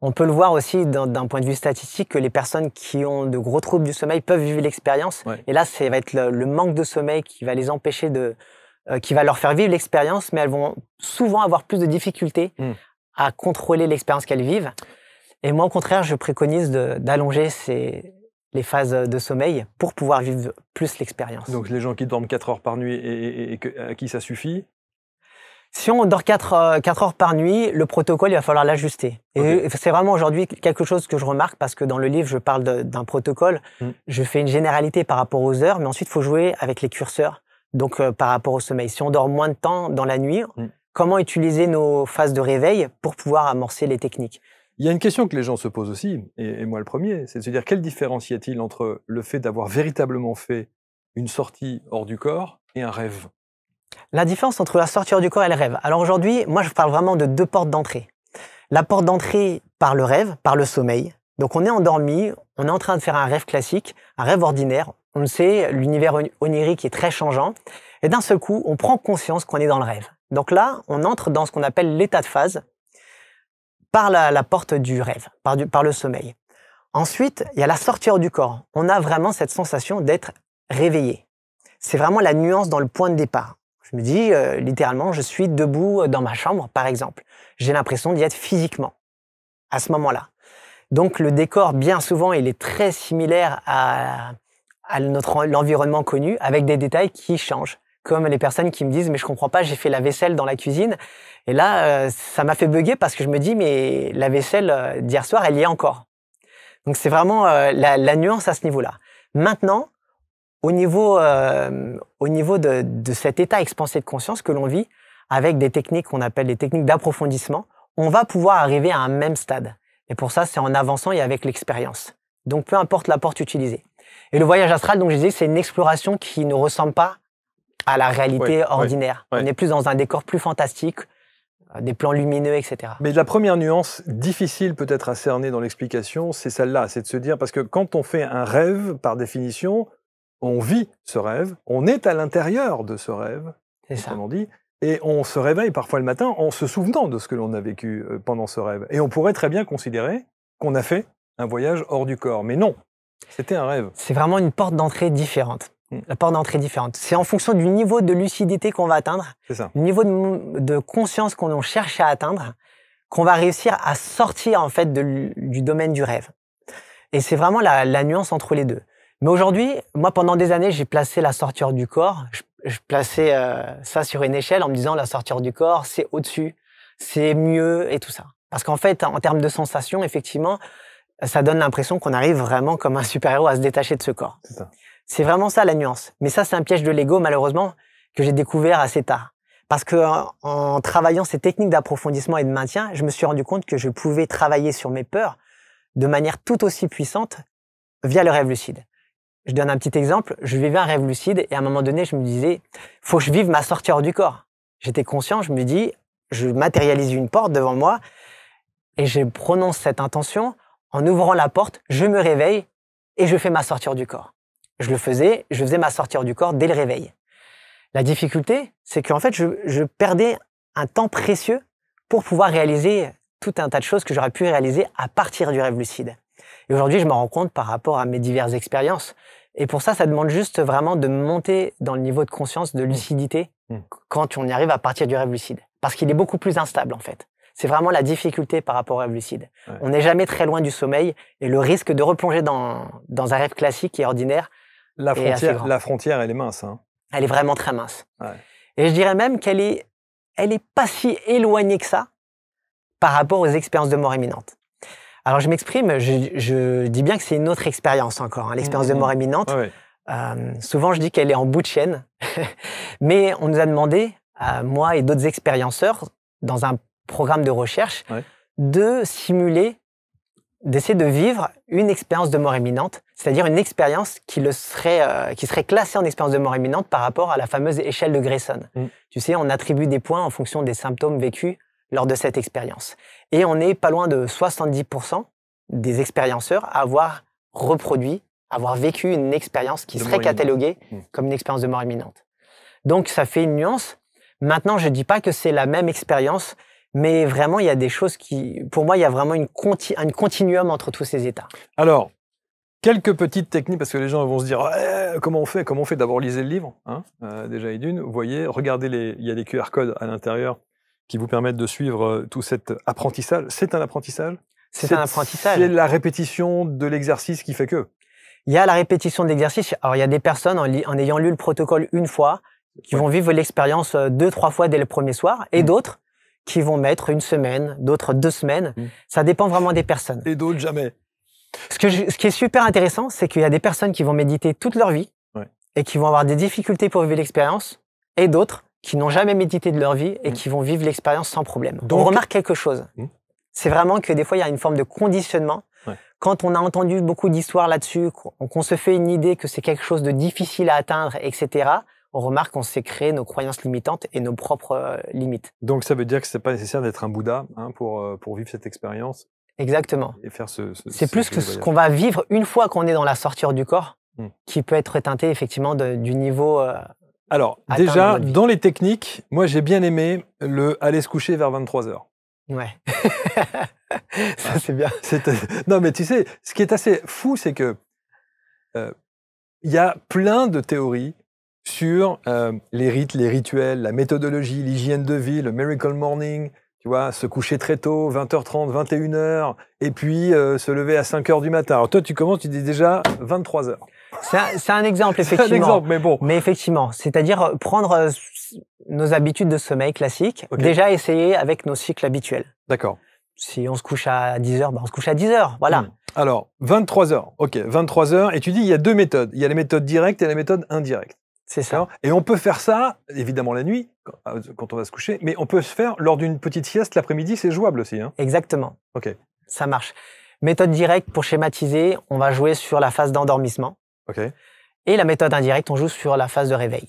on peut le voir aussi d'un point de vue statistique que les personnes qui ont de gros troubles du sommeil peuvent vivre l'expérience. Et là, ça va être le manque de sommeil qui va les empêcher qui va leur faire vivre l'expérience, mais elles vont souvent avoir plus de difficultés à contrôler l'expérience qu'elles vivent. Et moi, au contraire, je préconise d'allonger les phases de sommeil pour pouvoir vivre plus l'expérience. Donc les gens qui dorment 4 heures par nuit et à qui ça suffit ? Si on dort 4 heures par nuit, le protocole, il va falloir l'ajuster. Et c'est vraiment aujourd'hui quelque chose que je remarque parce que dans le livre, je parle d'un protocole. Je fais une généralité par rapport aux heures, mais ensuite, il faut jouer avec les curseurs, donc par rapport au sommeil. Si on dort moins de temps dans la nuit, comment utiliser nos phases de réveil pour pouvoir amorcer les techniques ? Il y a une question que les gens se posent aussi, et moi le premier, c'est de se dire quelle différence y a-t-il entre le fait d'avoir véritablement fait une sortie hors du corps et un rêve? La différence entre la sortie hors du corps et le rêve. Alors aujourd'hui, moi je parle vraiment de deux portes d'entrée. La porte d'entrée par le rêve, par le sommeil. Donc on est endormi, on est en train de faire un rêve classique, un rêve ordinaire. On le sait, l'univers onirique est très changeant. Et d'un seul coup, on prend conscience qu'on est dans le rêve. Donc là, on entre dans ce qu'on appelle l'état de phase par la porte du rêve, par le sommeil. Ensuite, il y a la sortie hors du corps. On a vraiment cette sensation d'être réveillé. C'est vraiment la nuance dans le point de départ. Je me dis, littéralement, je suis debout dans ma chambre, par exemple. J'ai l'impression d'y être physiquement, à ce moment-là. Donc, le décor, bien souvent, il est très similaire à l'environnement connu, avec des détails qui changent. Comme les personnes qui me disent, mais je comprends pas, j'ai fait la vaisselle dans la cuisine. Et là, ça m'a fait bugger parce que je me dis, mais la vaisselle d'hier soir, elle y est encore. Donc, c'est vraiment la nuance à ce niveau-là. Maintenant, au niveau de cet état expansé de conscience que l'on vit, avec des techniques qu'on appelle des techniques d'approfondissement, on va pouvoir arriver à un même stade. Et pour ça, c'est en avançant et avec l'expérience. Donc, peu importe la porte utilisée. Et le voyage astral, donc je disais, c'est une exploration qui ne ressemble pas à la réalité ordinaire. On est plus dans un décor plus fantastique, des plans lumineux, etc. Mais la première nuance difficile peut-être à cerner dans l'explication, c'est celle-là, c'est de se dire, parce que quand on fait un rêve, par définition, on vit ce rêve, on est à l'intérieur de ce rêve, autrement dit, et on se réveille parfois le matin en se souvenant de ce que l'on a vécu pendant ce rêve. Et on pourrait très bien considérer qu'on a fait un voyage hors du corps. Mais non, c'était un rêve. C'est vraiment une porte d'entrée différente. La porte d'entrée différente. C'est en fonction du niveau de lucidité qu'on va atteindre, du niveau de conscience qu'on cherche à atteindre, qu'on va réussir à sortir en fait du domaine du rêve. Et c'est vraiment la nuance entre les deux. Mais aujourd'hui, moi pendant des années, j'ai placé la sortie hors du corps. Je plaçais ça sur une échelle en me disant la sortie hors du corps, c'est au-dessus, c'est mieux et tout ça. Parce qu'en fait, en termes de sensations, effectivement, ça donne l'impression qu'on arrive vraiment comme un super-héros à se détacher de ce corps. C'est ça. C'est vraiment ça la nuance. Mais ça, c'est un piège de l'ego, malheureusement, que j'ai découvert assez tard. Parce que en travaillant ces techniques d'approfondissement et de maintien, je me suis rendu compte que je pouvais travailler sur mes peurs de manière tout aussi puissante via le rêve lucide. Je donne un petit exemple. Je vivais un rêve lucide et à un moment donné, je me disais, faut que je vive ma sortie hors du corps. J'étais conscient, je me dis, je matérialise une porte devant moi et je prononce cette intention. En ouvrant la porte, je me réveille et je fais ma sortie hors du corps. Je faisais ma sortie hors du corps dès le réveil. La difficulté, c'est qu'en fait, je perdais un temps précieux pour pouvoir réaliser tout un tas de choses que j'aurais pu réaliser à partir du rêve lucide. Et aujourd'hui, je me rends compte par rapport à mes diverses expériences. Et pour ça, ça demande juste vraiment de monter dans le niveau de conscience, de lucidité, quand on y arrive à partir du rêve lucide. Parce qu'il est beaucoup plus instable, en fait. C'est vraiment la difficulté par rapport au rêve lucide. Ouais. On n'est jamais très loin du sommeil et le risque de replonger dans un rêve classique et ordinaire. La frontière, elle est mince. Hein. Elle est vraiment très mince. Ouais. Et je dirais même qu'elle est pas si éloignée que ça par rapport aux expériences de mort imminente. Alors je m'exprime, je dis bien que c'est une autre expérience encore, hein, l'expérience de mort imminente. Ouais. Souvent je dis qu'elle est en bout de chaîne, mais on nous a demandé, moi et d'autres expérienceurs, dans un programme de recherche, de simuler, d'essayer de vivre une expérience de mort imminente, c'est-à-dire une expérience qui serait classée en expérience de mort imminente par rapport à la fameuse échelle de Grayson. Tu sais, on attribue des points en fonction des symptômes vécus lors de cette expérience. Et on est pas loin de 70% des expérienceurs à avoir vécu une expérience qui serait cataloguée comme une expérience de mort imminente. Donc, ça fait une nuance. Maintenant, je dis pas que c'est la même expérience, mais vraiment, il y a des choses pour moi, il y a vraiment un continuum entre tous ces états. Alors, quelques petites techniques, parce que les gens vont se dire comment on fait d'abord lisez le livre, hein, déjà et d'une. Vous voyez, regardez il y a des QR codes à l'intérieur qui vous permettent de suivre tout cet apprentissage. C'est un apprentissage. C'est un apprentissage. C'est la répétition de l'exercice qui fait que. Il y a la répétition de l'exercice. Alors, il y a des personnes, en ayant lu le protocole une fois, qui vont vivre l'expérience 2-3 fois dès le premier soir, et d'autres qui vont mettre une semaine, d'autres 2 semaines. Ça dépend vraiment des personnes. Et d'autres jamais. Ce qui est super intéressant, c'est qu'il y a des personnes qui vont méditer toute leur vie et qui vont avoir des difficultés pour vivre l'expérience, et d'autres qui n'ont jamais médité de leur vie et qui vont vivre l'expérience sans problème. Donc, on remarque quelque chose. C'est vraiment que des fois, il y a une forme de conditionnement. Ouais. Quand on a entendu beaucoup d'histoires là-dessus, qu'on se fait une idée que c'est quelque chose de difficile à atteindre, etc., on remarque qu'on s'est créé nos croyances limitantes et nos propres limites. Donc, ça veut dire que c'est pas nécessaire d'être un Bouddha pour vivre cette expérience Exactement. et faire c'est plus que ce qu'on va vivre une fois qu'on est dans la sortie du corps, qui peut être teinté effectivement du niveau. Alors, déjà, dans les techniques, moi, j'ai bien aimé le aller se coucher vers 23h. Ouais. Ça, c'est bien. Non, mais tu sais, ce qui est assez fou, c'est que y a plein de théories sur les rites, les rituels, la méthodologie, l'hygiène de vie, le miracle morning, tu vois, se coucher très tôt, 20h30, 21h, et puis se lever à 5h du matin. Alors toi, tu commences, tu dis déjà 23h. C'est un exemple, effectivement. C'est un exemple, mais bon. Mais effectivement, c'est-à-dire prendre nos habitudes de sommeil classiques, déjà essayer avec nos cycles habituels. D'accord. Si on se couche à 10h, on se couche à 10h, voilà. Alors, 23h, ok, 23h, et tu dis il y a deux méthodes. Il y a la méthode directe et la méthode indirecte. C'est ça. Et on peut faire ça, évidemment la nuit, quand on va se coucher, mais on peut se faire lors d'une petite sieste l'après-midi, c'est jouable aussi. Hein. Exactement. Ok. Ça marche. Méthode directe, pour schématiser, on va jouer sur la phase d'endormissement. Ok. Et la méthode indirecte, on joue sur la phase de réveil.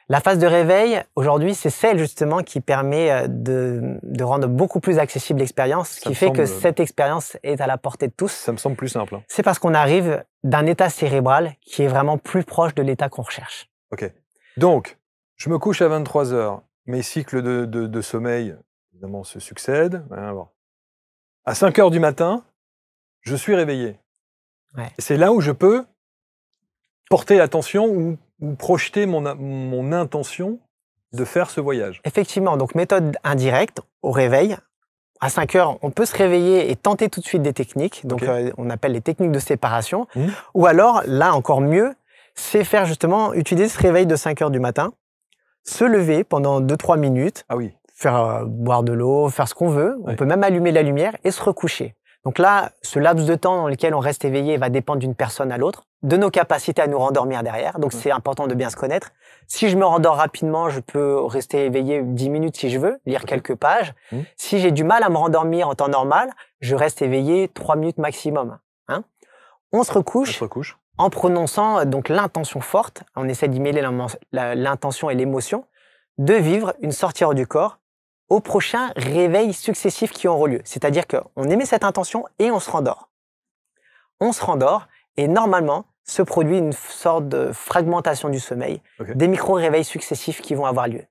La phase de réveil, aujourd'hui, c'est celle justement qui permet de rendre beaucoup plus accessible l'expérience, ce qui fait que cette expérience est à la portée de tous. Ça me semble plus simple. Hein. C'est parce qu'on arrive d'un état cérébral qui est vraiment plus proche de l'état qu'on recherche. Ok. Donc, je me couche à 23h. Mes cycles de sommeil, évidemment, se succèdent. À 5h du matin, je suis réveillé. Ouais. C'est là où je peux porter l'attention ou projeter mon intention de faire ce voyage. Effectivement, donc méthode indirecte, au réveil. À 5h, on peut se réveiller et tenter tout de suite des techniques. Donc, on appelle les techniques de séparation. Ou alors, là, encore mieux, c'est faire justement, utiliser ce réveil de 5h du matin, se lever pendant 2-3 minutes, faire boire de l'eau, faire ce qu'on veut. On peut même allumer la lumière et se recoucher. Donc là, ce laps de temps dans lequel on reste éveillé va dépendre d'une personne à l'autre, de nos capacités à nous rendormir derrière. Donc c'est important de bien se connaître. Si je me rendors rapidement, je peux rester éveillé 10 minutes si je veux, lire quelques pages. Si j'ai du mal à me rendormir en temps normal, je reste éveillé 3 minutes maximum. Hein. On se recouche en prononçant donc l'intention forte. On essaie d'y mêler l'intention et l'émotion de vivre une sortie hors du corps aux prochains réveils successifs qui auront lieu. C'est-à-dire qu'on émet cette intention et on se rendort. On se rendort et normalement se produit une sorte de fragmentation du sommeil, des micro-réveils successifs qui vont avoir lieu.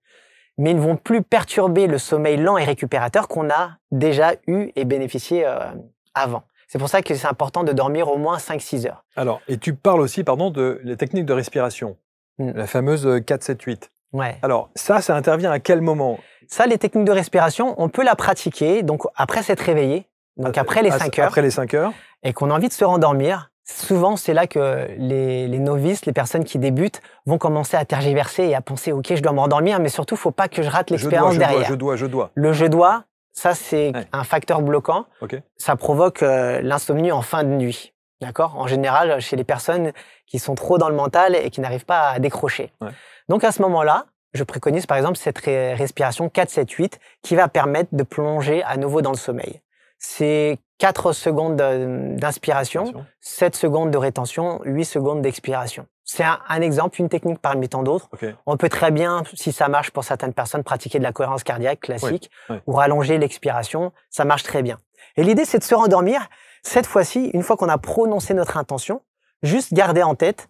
Mais ils ne vont plus perturber le sommeil lent et récupérateur qu'on a déjà eu et bénéficié avant. C'est pour ça que c'est important de dormir au moins 5-6 heures. Alors, et tu parles aussi, de la technique de respiration, la fameuse 4-7-8. Ouais. Alors, ça intervient à quel moment? Ça, les techniques de respiration, on peut la pratiquer donc après s'être réveillé, donc après les 5 heures. Après les 5 heures. Et qu'on a envie de se rendormir. Souvent, c'est là que les novices, les personnes qui débutent, vont commencer à tergiverser et à penser « Ok, je dois me rendormir, mais surtout, il ne faut pas que je rate l'expérience derrière. » Je dois. Le « je dois », ça, c'est un facteur bloquant. Ça provoque l'insomnie en fin de nuit. D'accord ? En général, chez les personnes qui sont trop dans le mental et qui n'arrivent pas à décrocher. Donc, à ce moment-là, je préconise par exemple cette respiration 4-7-8 qui va permettre de plonger à nouveau dans le sommeil. C'est 4 secondes d'inspiration, 7 secondes de rétention, 8 secondes d'expiration. C'est un exemple, une technique parmi tant d'autres. On peut très bien, si ça marche pour certaines personnes, pratiquer de la cohérence cardiaque classique ou rallonger l'expiration. Ça marche très bien. Et l'idée, c'est de se rendormir. Cette fois-ci, une fois qu'on a prononcé notre intention, juste garder en tête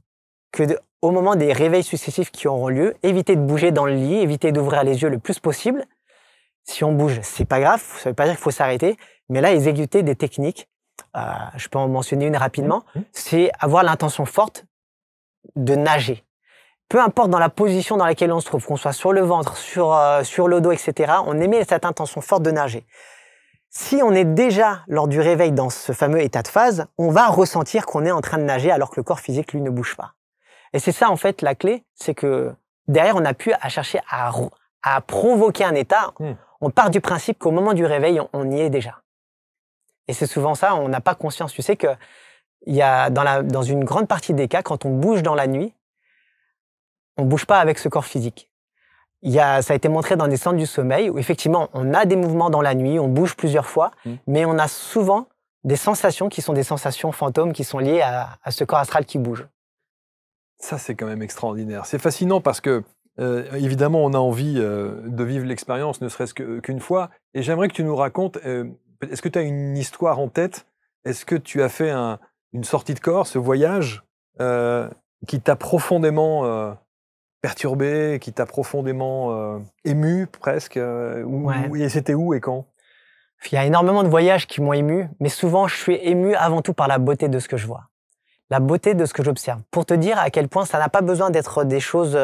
que au moment des réveils successifs qui auront lieu, éviter de bouger dans le lit, éviter d'ouvrir les yeux le plus possible. Si on bouge, c'est pas grave, ça veut pas dire qu'il faut s'arrêter, mais là, exécuter des techniques, je peux en mentionner une rapidement, c'est avoir l'intention forte de nager. Peu importe dans la position dans laquelle on se trouve, qu'on soit sur le ventre, sur le dos, etc., on émet cette intention forte de nager. Si on est déjà lors du réveil dans ce fameux état de phase, on va ressentir qu'on est en train de nager alors que le corps physique, lui, ne bouge pas. Et c'est ça, en fait, la clé, c'est que derrière, on a pu chercher à provoquer un état. On part du principe qu'au moment du réveil, on y est déjà. Et c'est souvent ça, on n'a pas conscience. Tu sais que il y a dans une grande partie des cas, quand on bouge dans la nuit, on bouge pas avec ce corps physique. Ça a été montré dans des centres du sommeil où effectivement, on a des mouvements dans la nuit, on bouge plusieurs fois, mais on a souvent des sensations qui sont des sensations fantômes qui sont liées à ce corps astral qui bouge. Ça, c'est quand même extraordinaire. C'est fascinant parce que, évidemment, on a envie de vivre l'expérience, ne serait-ce qu'une fois. Et j'aimerais que tu nous racontes, est-ce que tu as une histoire en tête? Est-ce que tu as fait une sortie de corps, ce voyage qui t'a profondément perturbé, qui t'a profondément ému presque et c'était où et quand? Il y a énormément de voyages qui m'ont ému, mais souvent je suis ému avant tout par la beauté de ce que je vois, la beauté de ce que j'observe. Pour te dire à quel point ça n'a pas besoin d'être des choses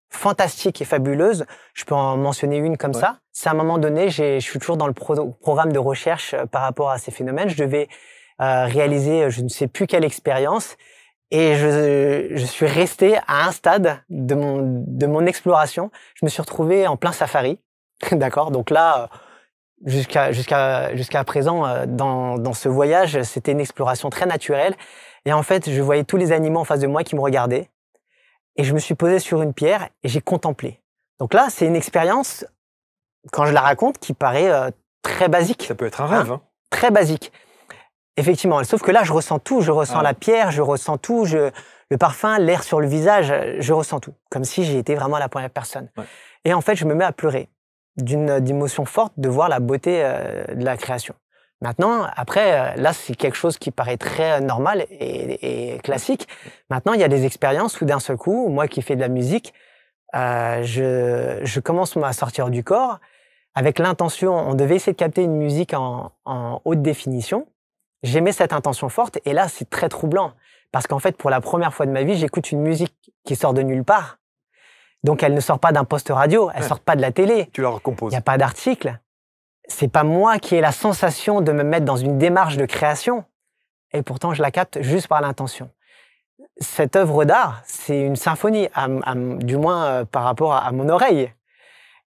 fantastiques et fabuleuses, je peux en mentionner une comme ça. C'est à un moment donné, je suis toujours dans le programme de recherche par rapport à ces phénomènes. Je devais réaliser je ne sais plus quelle expérience et je suis resté à un stade de mon exploration. Je me suis retrouvé en plein safari, d'accord. Donc là, jusqu'à présent, dans ce voyage, c'était une exploration très naturelle. Et en fait, je voyais tous les animaux en face de moi qui me regardaient. Et je me suis posé sur une pierre et j'ai contemplé. Donc là, c'est une expérience, quand je la raconte, qui paraît très basique. Ça peut être un rêve. Hein. Très basique. Effectivement. Sauf que là, je ressens tout. Je ressens la pierre, je ressens tout, le parfum, l'air sur le visage, je ressens tout. Comme si j'ai été vraiment la première personne. Ouais. Et en fait, je me mets à pleurer d'une émotion forte de voir la beauté de la création. Maintenant, après, là, c'est quelque chose qui paraît très normal et classique. Maintenant, il y a des expériences où d'un seul coup, moi qui fais de la musique, je commence à sortir du corps avec l'intention, on devait essayer de capter une musique en haute définition. J'aimais cette intention forte et là, c'est très troublant parce qu'en fait, pour la première fois de ma vie, j'écoute une musique qui sort de nulle part. Donc, elle ne sort pas d'un poste radio, elle sort pas de la télé. Tu la recomposes. Il n'y a pas d'article. C'est pas moi qui ai la sensation de me mettre dans une démarche de création. Et pourtant, je la capte juste par l'intention. Cette œuvre d'art, c'est une symphonie, du moins par rapport à mon oreille.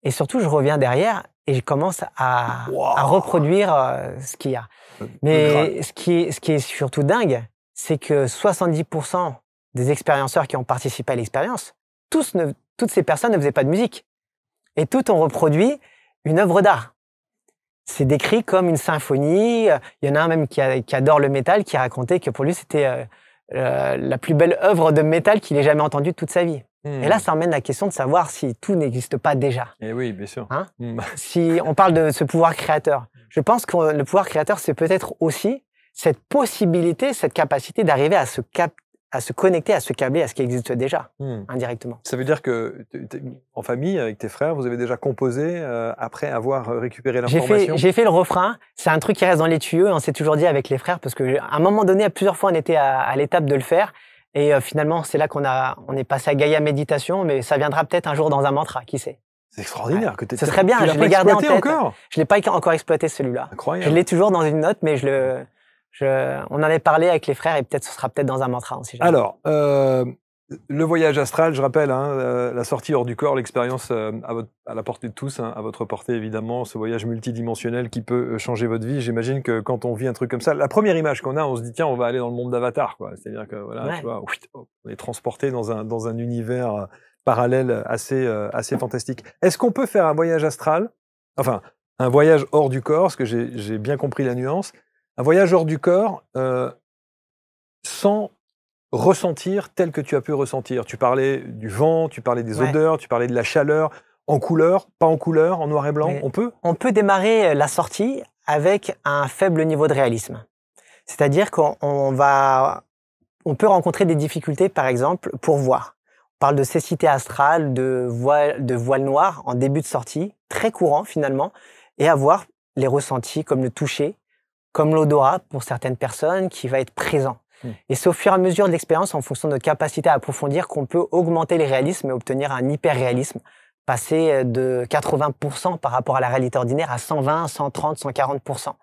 Et surtout, je reviens derrière et je commence à reproduire ce qu'il y a. Mais ce qui est surtout dingue, c'est que 70% des expérienceurs qui ont participé à l'expérience, toutes ces personnes ne faisaient pas de musique. Et toutes ont reproduit une œuvre d'art. C'est décrit comme une symphonie. Il y en a un même qui adore le métal, qui racontait que pour lui, c'était la plus belle œuvre de métal qu'il ait jamais entendue de toute sa vie. Et là, ça emmène la question de savoir si tout n'existe pas déjà. Et oui, bien sûr. Hein si on parle de ce pouvoir créateur, je pense que le pouvoir créateur, c'est peut-être aussi cette possibilité, cette capacité d'arriver à se connecter, à se câbler à ce qui existe déjà, indirectement. Ça veut dire que, en famille, avec tes frères, vous avez déjà composé après avoir récupéré l'information? J'ai fait le refrain. C'est un truc qui reste dans les tuyaux et on s'est toujours dit avec les frères, parce qu'à un moment donné, plusieurs fois, on était à l'étape de le faire. Et finalement, c'est là on est passé à Gaïa Méditation, mais ça viendra peut-être un jour dans un mantra, qui sait. C'est extraordinaire que ce serait bien, je l'ai gardé en tête. Encore je l'ai pas encore exploité celui-là. Incroyable. Je l'ai toujours dans une note, mais on en avait parlé avec les frères et peut-être ce sera peut-être dans un mantra aussi. Alors, le voyage astral, je rappelle, la sortie hors du corps, l'expérience à la portée de tous, à votre portée évidemment, ce voyage multidimensionnel qui peut changer votre vie. J'imagine que quand on vit un truc comme ça, la première image qu'on a, on se dit tiens, on va aller dans le monde d'Avatar, quoi. C'est-à-dire que voilà, tu vois, on est transporté dans un univers parallèle assez fantastique. Est-ce qu'on peut faire un voyage astral, enfin un voyage hors du corps, parce que j'ai bien compris la nuance, un voyage hors du corps sans ressentir tel que tu as pu ressentir. Tu parlais du vent, tu parlais des odeurs, tu parlais de la chaleur, en couleur, pas en couleur, en noir et blanc, on peut? On peut démarrer la sortie avec un faible niveau de réalisme. C'est-à-dire qu'on peut rencontrer des difficultés, par exemple, pour voir. On parle de cécité astrale, de voile noir en début de sortie, très courant finalement, et avoir les ressentis comme le toucher, comme l'odorat pour certaines personnes qui va être présent. Et c'est au fur et à mesure de l'expérience, en fonction de notre capacité à approfondir, qu'on peut augmenter les réalismes et obtenir un hyper-réalisme, passer de 80% par rapport à la réalité ordinaire à 120, 130, 140%.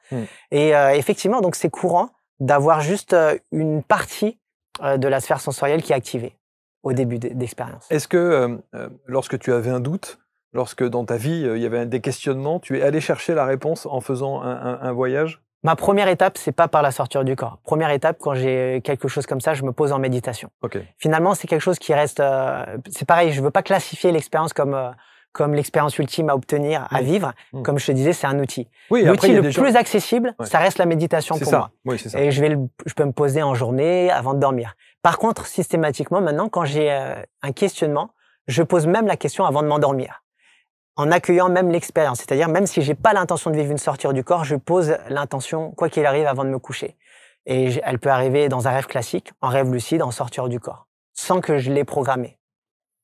Et effectivement, donc c'est courant d'avoir juste une partie de la sphère sensorielle qui est activée au début d'expérience. Est-ce que lorsque tu avais un doute, lorsque dans ta vie il y avait des questionnements, tu es allé chercher la réponse en faisant un voyage? Ma première étape, c'est pas par la sortie du corps. Première étape, quand j'ai quelque chose comme ça, je me pose en méditation. Okay. Finalement, c'est quelque chose qui reste... c'est pareil, je veux pas classifier l'expérience comme comme l'expérience ultime à obtenir, à vivre. Comme je te disais, c'est un outil. Oui, l'outil le plus accessible, ça reste la méditation pour moi. Oui, c'est ça. Et je peux me poser en journée avant de dormir. Par contre, systématiquement, maintenant, quand j'ai un questionnement, je pose même la question avant de m'endormir, en accueillant même l'expérience. C'est-à-dire, même si j'ai pas l'intention de vivre une sortie du corps, je pose l'intention, quoi qu'il arrive, avant de me coucher. Et elle peut arriver dans un rêve classique, en rêve lucide, en sortir du corps, sans que je l'ai programmé.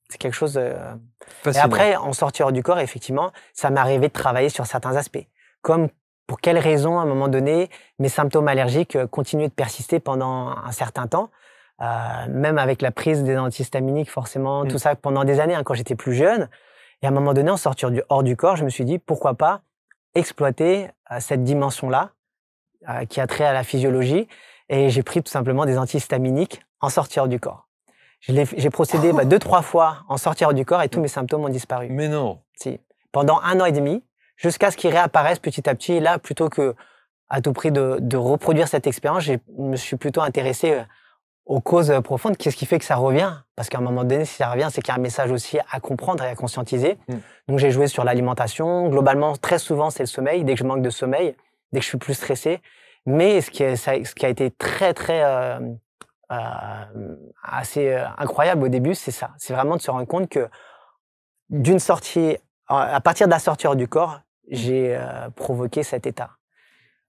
C'est quelque chose... Et après, en sortir du corps, effectivement, ça m'est arrivé de travailler sur certains aspects. Comme pour quelles raisons, à un moment donné, mes symptômes allergiques continuaient de persister pendant un certain temps, même avec la prise des antihistaminiques, forcément, tout ça pendant des années, quand j'étais plus jeune. Et à un moment donné, en sortir hors du corps, je me suis dit, pourquoi pas exploiter cette dimension-là, qui a trait à la physiologie, et j'ai pris tout simplement des antihistaminiques en sortir du corps. J'ai procédé 2-3 fois en sortir du corps et tous mes symptômes ont disparu. Mais non. Si. Pendant 1 an et demi, jusqu'à ce qu'ils réapparaissent petit à petit. Et là, plutôt que à tout prix de reproduire cette expérience, je me suis plutôt intéressé aux causes profondes. Qu'est-ce qui fait que ça revient? Parce qu'à un moment donné, si ça revient, c'est qu'il y a un message aussi à comprendre et à conscientiser. Donc j'ai joué sur l'alimentation. Globalement, très souvent, c'est le sommeil. Dès que je manque de sommeil, dès que je suis plus stressé. Mais ce qui a été très, très... assez incroyable au début, c'est ça. C'est vraiment de se rendre compte que d'une sortie, à partir de la sortie hors du corps, j'ai provoqué cet état.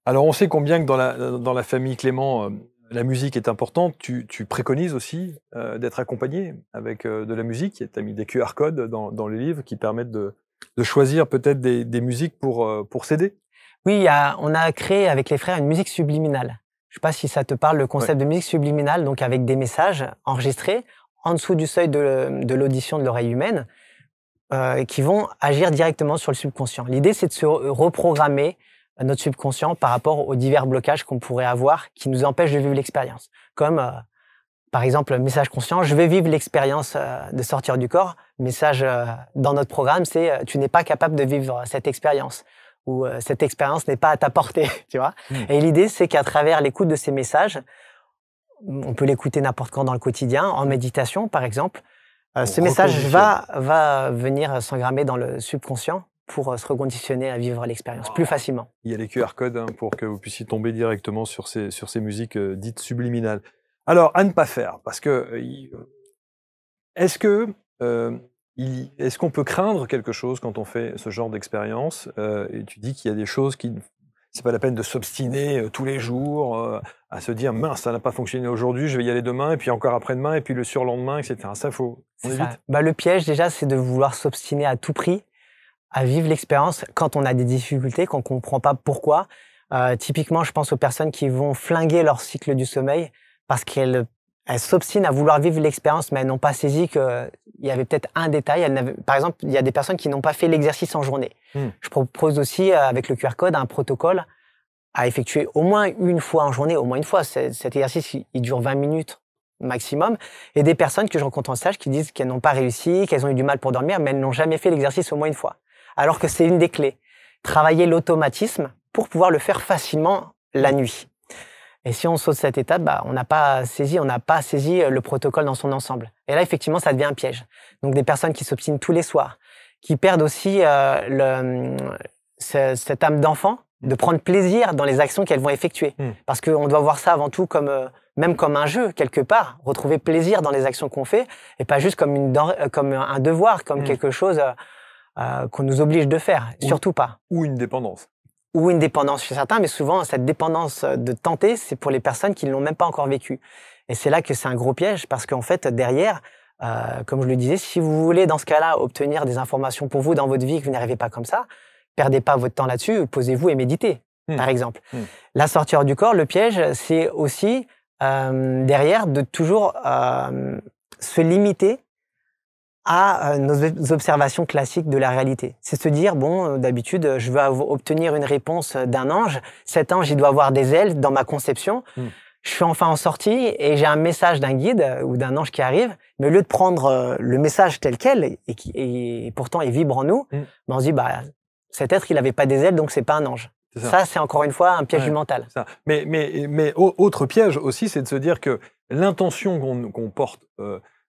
Alors on sait combien que dans la famille Clément, la musique est importante. Tu préconises aussi d'être accompagné avec de la musique. Tu as mis des QR codes dans les livres qui permettent de choisir peut-être des musiques pour s'aider. Oui, on a créé avec les frères une musique subliminale. Je ne sais pas si ça te parle, le concept de musique subliminale, donc avec des messages enregistrés en dessous du seuil de l'audition de l'oreille humaine, qui vont agir directement sur le subconscient. L'idée, c'est de se reprogrammer notre subconscient par rapport aux divers blocages qu'on pourrait avoir qui nous empêchent de vivre l'expérience. Comme, par exemple, message conscient, je vais vivre l'expérience de sortir du corps. Message dans notre programme, c'est tu n'es pas capable de vivre cette expérience. Où cette expérience n'est pas à ta portée, tu vois. Et l'idée, c'est qu'à travers l'écoute de ces messages, on peut l'écouter n'importe quand dans le quotidien, en méditation, par exemple, ce message va venir s'engrammer dans le subconscient pour se reconditionner à vivre l'expérience plus facilement. Il y a les QR codes pour que vous puissiez tomber directement sur ces musiques dites subliminales. Alors, à ne pas faire, parce que est-ce qu'on peut craindre quelque chose quand on fait ce genre d'expérience et tu dis qu'il y a des choses qui... C'est pas la peine de s'obstiner tous les jours, à se dire « mince, ça n'a pas fonctionné aujourd'hui, je vais y aller demain, et puis encore après-demain, et puis le surlendemain, etc. » Ça, on évite. Le piège, déjà, c'est de vouloir s'obstiner à tout prix à vivre l'expérience quand on a des difficultés, qu'on ne comprend pas pourquoi. Typiquement, je pense aux personnes qui vont flinguer leur cycle du sommeil parce qu'elles s'obstinent à vouloir vivre l'expérience, mais elles n'ont pas saisi qu'il y avait peut-être un détail. Par exemple, il y a des personnes qui n'ont pas fait l'exercice en journée. Je propose aussi, avec le QR code, un protocole à effectuer au moins une fois en journée, au moins une fois. Cet exercice, il dure 20 minutes maximum. Et des personnes que je rencontre en stage qui disent qu'elles n'ont pas réussi, qu'elles ont eu du mal pour dormir, mais elles n'ont jamais fait l'exercice au moins une fois. Alors que c'est une des clés. Travailler l'automatisme pour pouvoir le faire facilement la nuit. Et si on saute cette étape, on n'a pas saisi le protocole dans son ensemble. Et là, effectivement, ça devient un piège. Donc, des personnes qui s'obstinent tous les soirs, qui perdent aussi cette âme d'enfant, de prendre plaisir dans les actions qu'elles vont effectuer. Parce qu'on doit voir ça avant tout même comme un jeu, quelque part. Retrouver plaisir dans les actions qu'on fait, et pas juste comme un devoir, comme quelque chose qu'on nous oblige de faire. Surtout pas. Ou une dépendance. Ou une dépendance chez certains, mais souvent, cette dépendance de tenter, c'est pour les personnes qui ne l'ont même pas encore vécu. Et c'est là que c'est un gros piège, parce qu'en fait, derrière, comme je le disais, si vous voulez, dans ce cas-là, obtenir des informations pour vous dans votre vie, que vous n'arrivez pas comme ça, perdez pas votre temps là-dessus, posez-vous et méditez, par exemple. La sortie hors du corps, le piège, c'est aussi, derrière, de toujours se limiter à nos observations classiques de la réalité. C'est se dire, d'habitude, je veux obtenir une réponse d'un ange. Cet ange, il doit avoir des ailes dans ma conception. Je suis enfin en sortie et j'ai un message d'un guide ou d'un ange qui arrive. Mais au lieu de prendre le message tel quel, et pourtant il vibre en nous, on se dit, cet être, il n'avait pas des ailes, donc c'est pas un ange. Ça, c'est encore une fois un piège du mental. Ça. Mais autre piège aussi, c'est de se dire que l'intention qu'on porte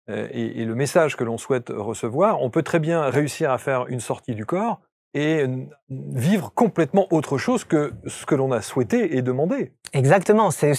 et le message que l'on souhaite recevoir, on peut très bien réussir à faire une sortie du corps et vivre complètement autre chose que ce que l'on a souhaité et demandé. Exactement. Ça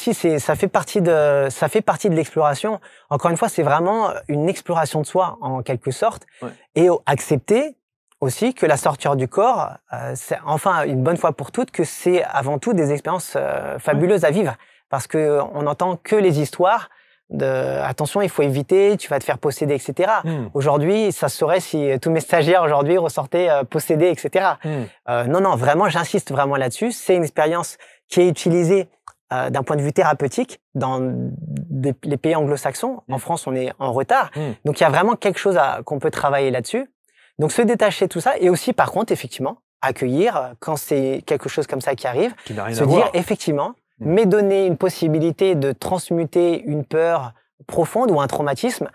fait partie de l'exploration. Encore une fois, c'est vraiment une exploration de soi en quelque sorte, et accepter aussi que la sortie du corps, c'est enfin une bonne fois pour toutes que c'est avant tout des expériences fabuleuses à vivre, parce que on n'entend que les histoires attention, il faut éviter, tu vas te faire posséder, etc. Aujourd'hui, ça se saurait si tous mes stagiaires aujourd'hui ressortaient possédés, etc. Non, vraiment, j'insiste vraiment là-dessus. C'est une expérience qui est utilisée d'un point de vue thérapeutique dans les pays anglo-saxons. En France, on est en retard. Donc, il y a vraiment quelque chose qu'on peut travailler là-dessus. Donc, se détacher de tout ça, et aussi, par contre, effectivement, accueillir quand c'est quelque chose comme ça qui arrive, se dire, effectivement, mais donner une possibilité de transmuter une peur profonde ou un traumatisme,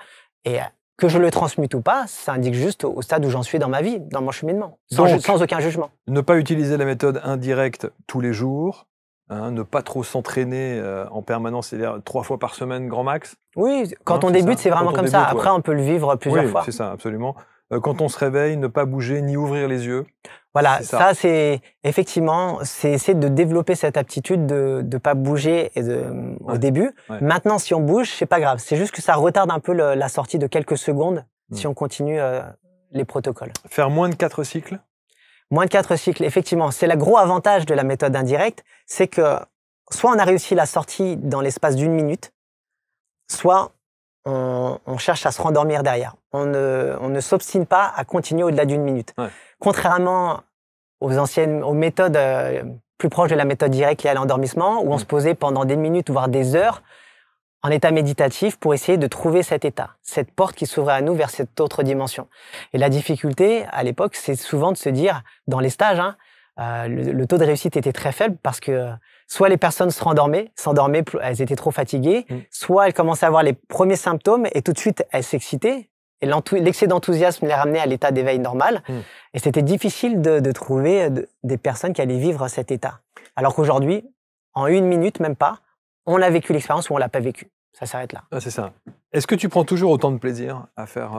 et que je le transmute ou pas, ça indique juste au stade où j'en suis dans ma vie, dans mon cheminement, sans aucun jugement. Ne pas utiliser la méthode indirecte tous les jours, ne pas trop s'entraîner en permanence, c'est-à-dire 3 fois par semaine, grand max. Oui, quand on débute, c'est vraiment comme ça. Après, on peut le vivre plusieurs fois. Oui, c'est ça, absolument. Quand on se réveille, ne pas bouger ni ouvrir les yeux. Voilà, ça c'est effectivement, c'est essayer de développer cette aptitude de ne pas bouger au début. Maintenant, si on bouge, c'est pas grave. C'est juste que ça retarde un peu la sortie de quelques secondes si on continue les protocoles. Faire moins de 4 cycles? Moins de 4 cycles, effectivement. C'est le gros avantage de la méthode indirecte, c'est que soit on a réussi la sortie dans l'espace d'1 minute, soit on cherche à se rendormir derrière. On ne s'obstine pas à continuer au-delà d'1 minute. Contrairement aux méthodes plus proches de la méthode directe liée à l'endormissement, où on se posait pendant des minutes, voire des heures, en état méditatif pour essayer de trouver cet état, cette porte qui s'ouvrait à nous vers cette autre dimension. Et la difficulté, à l'époque, c'est souvent de se dire, dans les stages, le taux de réussite était très faible parce que soit les personnes s'endormaient, elles étaient trop fatiguées, soit elles commençaient à avoir les premiers symptômes et tout de suite elles s'excitaient. Et l'excès d'enthousiasme les ramenait à l'état d'éveil normal. Et c'était difficile de trouver des personnes qui allaient vivre cet état. Alors qu'aujourd'hui, en 1 minute, même pas, on a vécu l'expérience ou on l'a pas vécu. Ça s'arrête là. C'est ça. Est-ce que tu prends toujours autant de plaisir à faire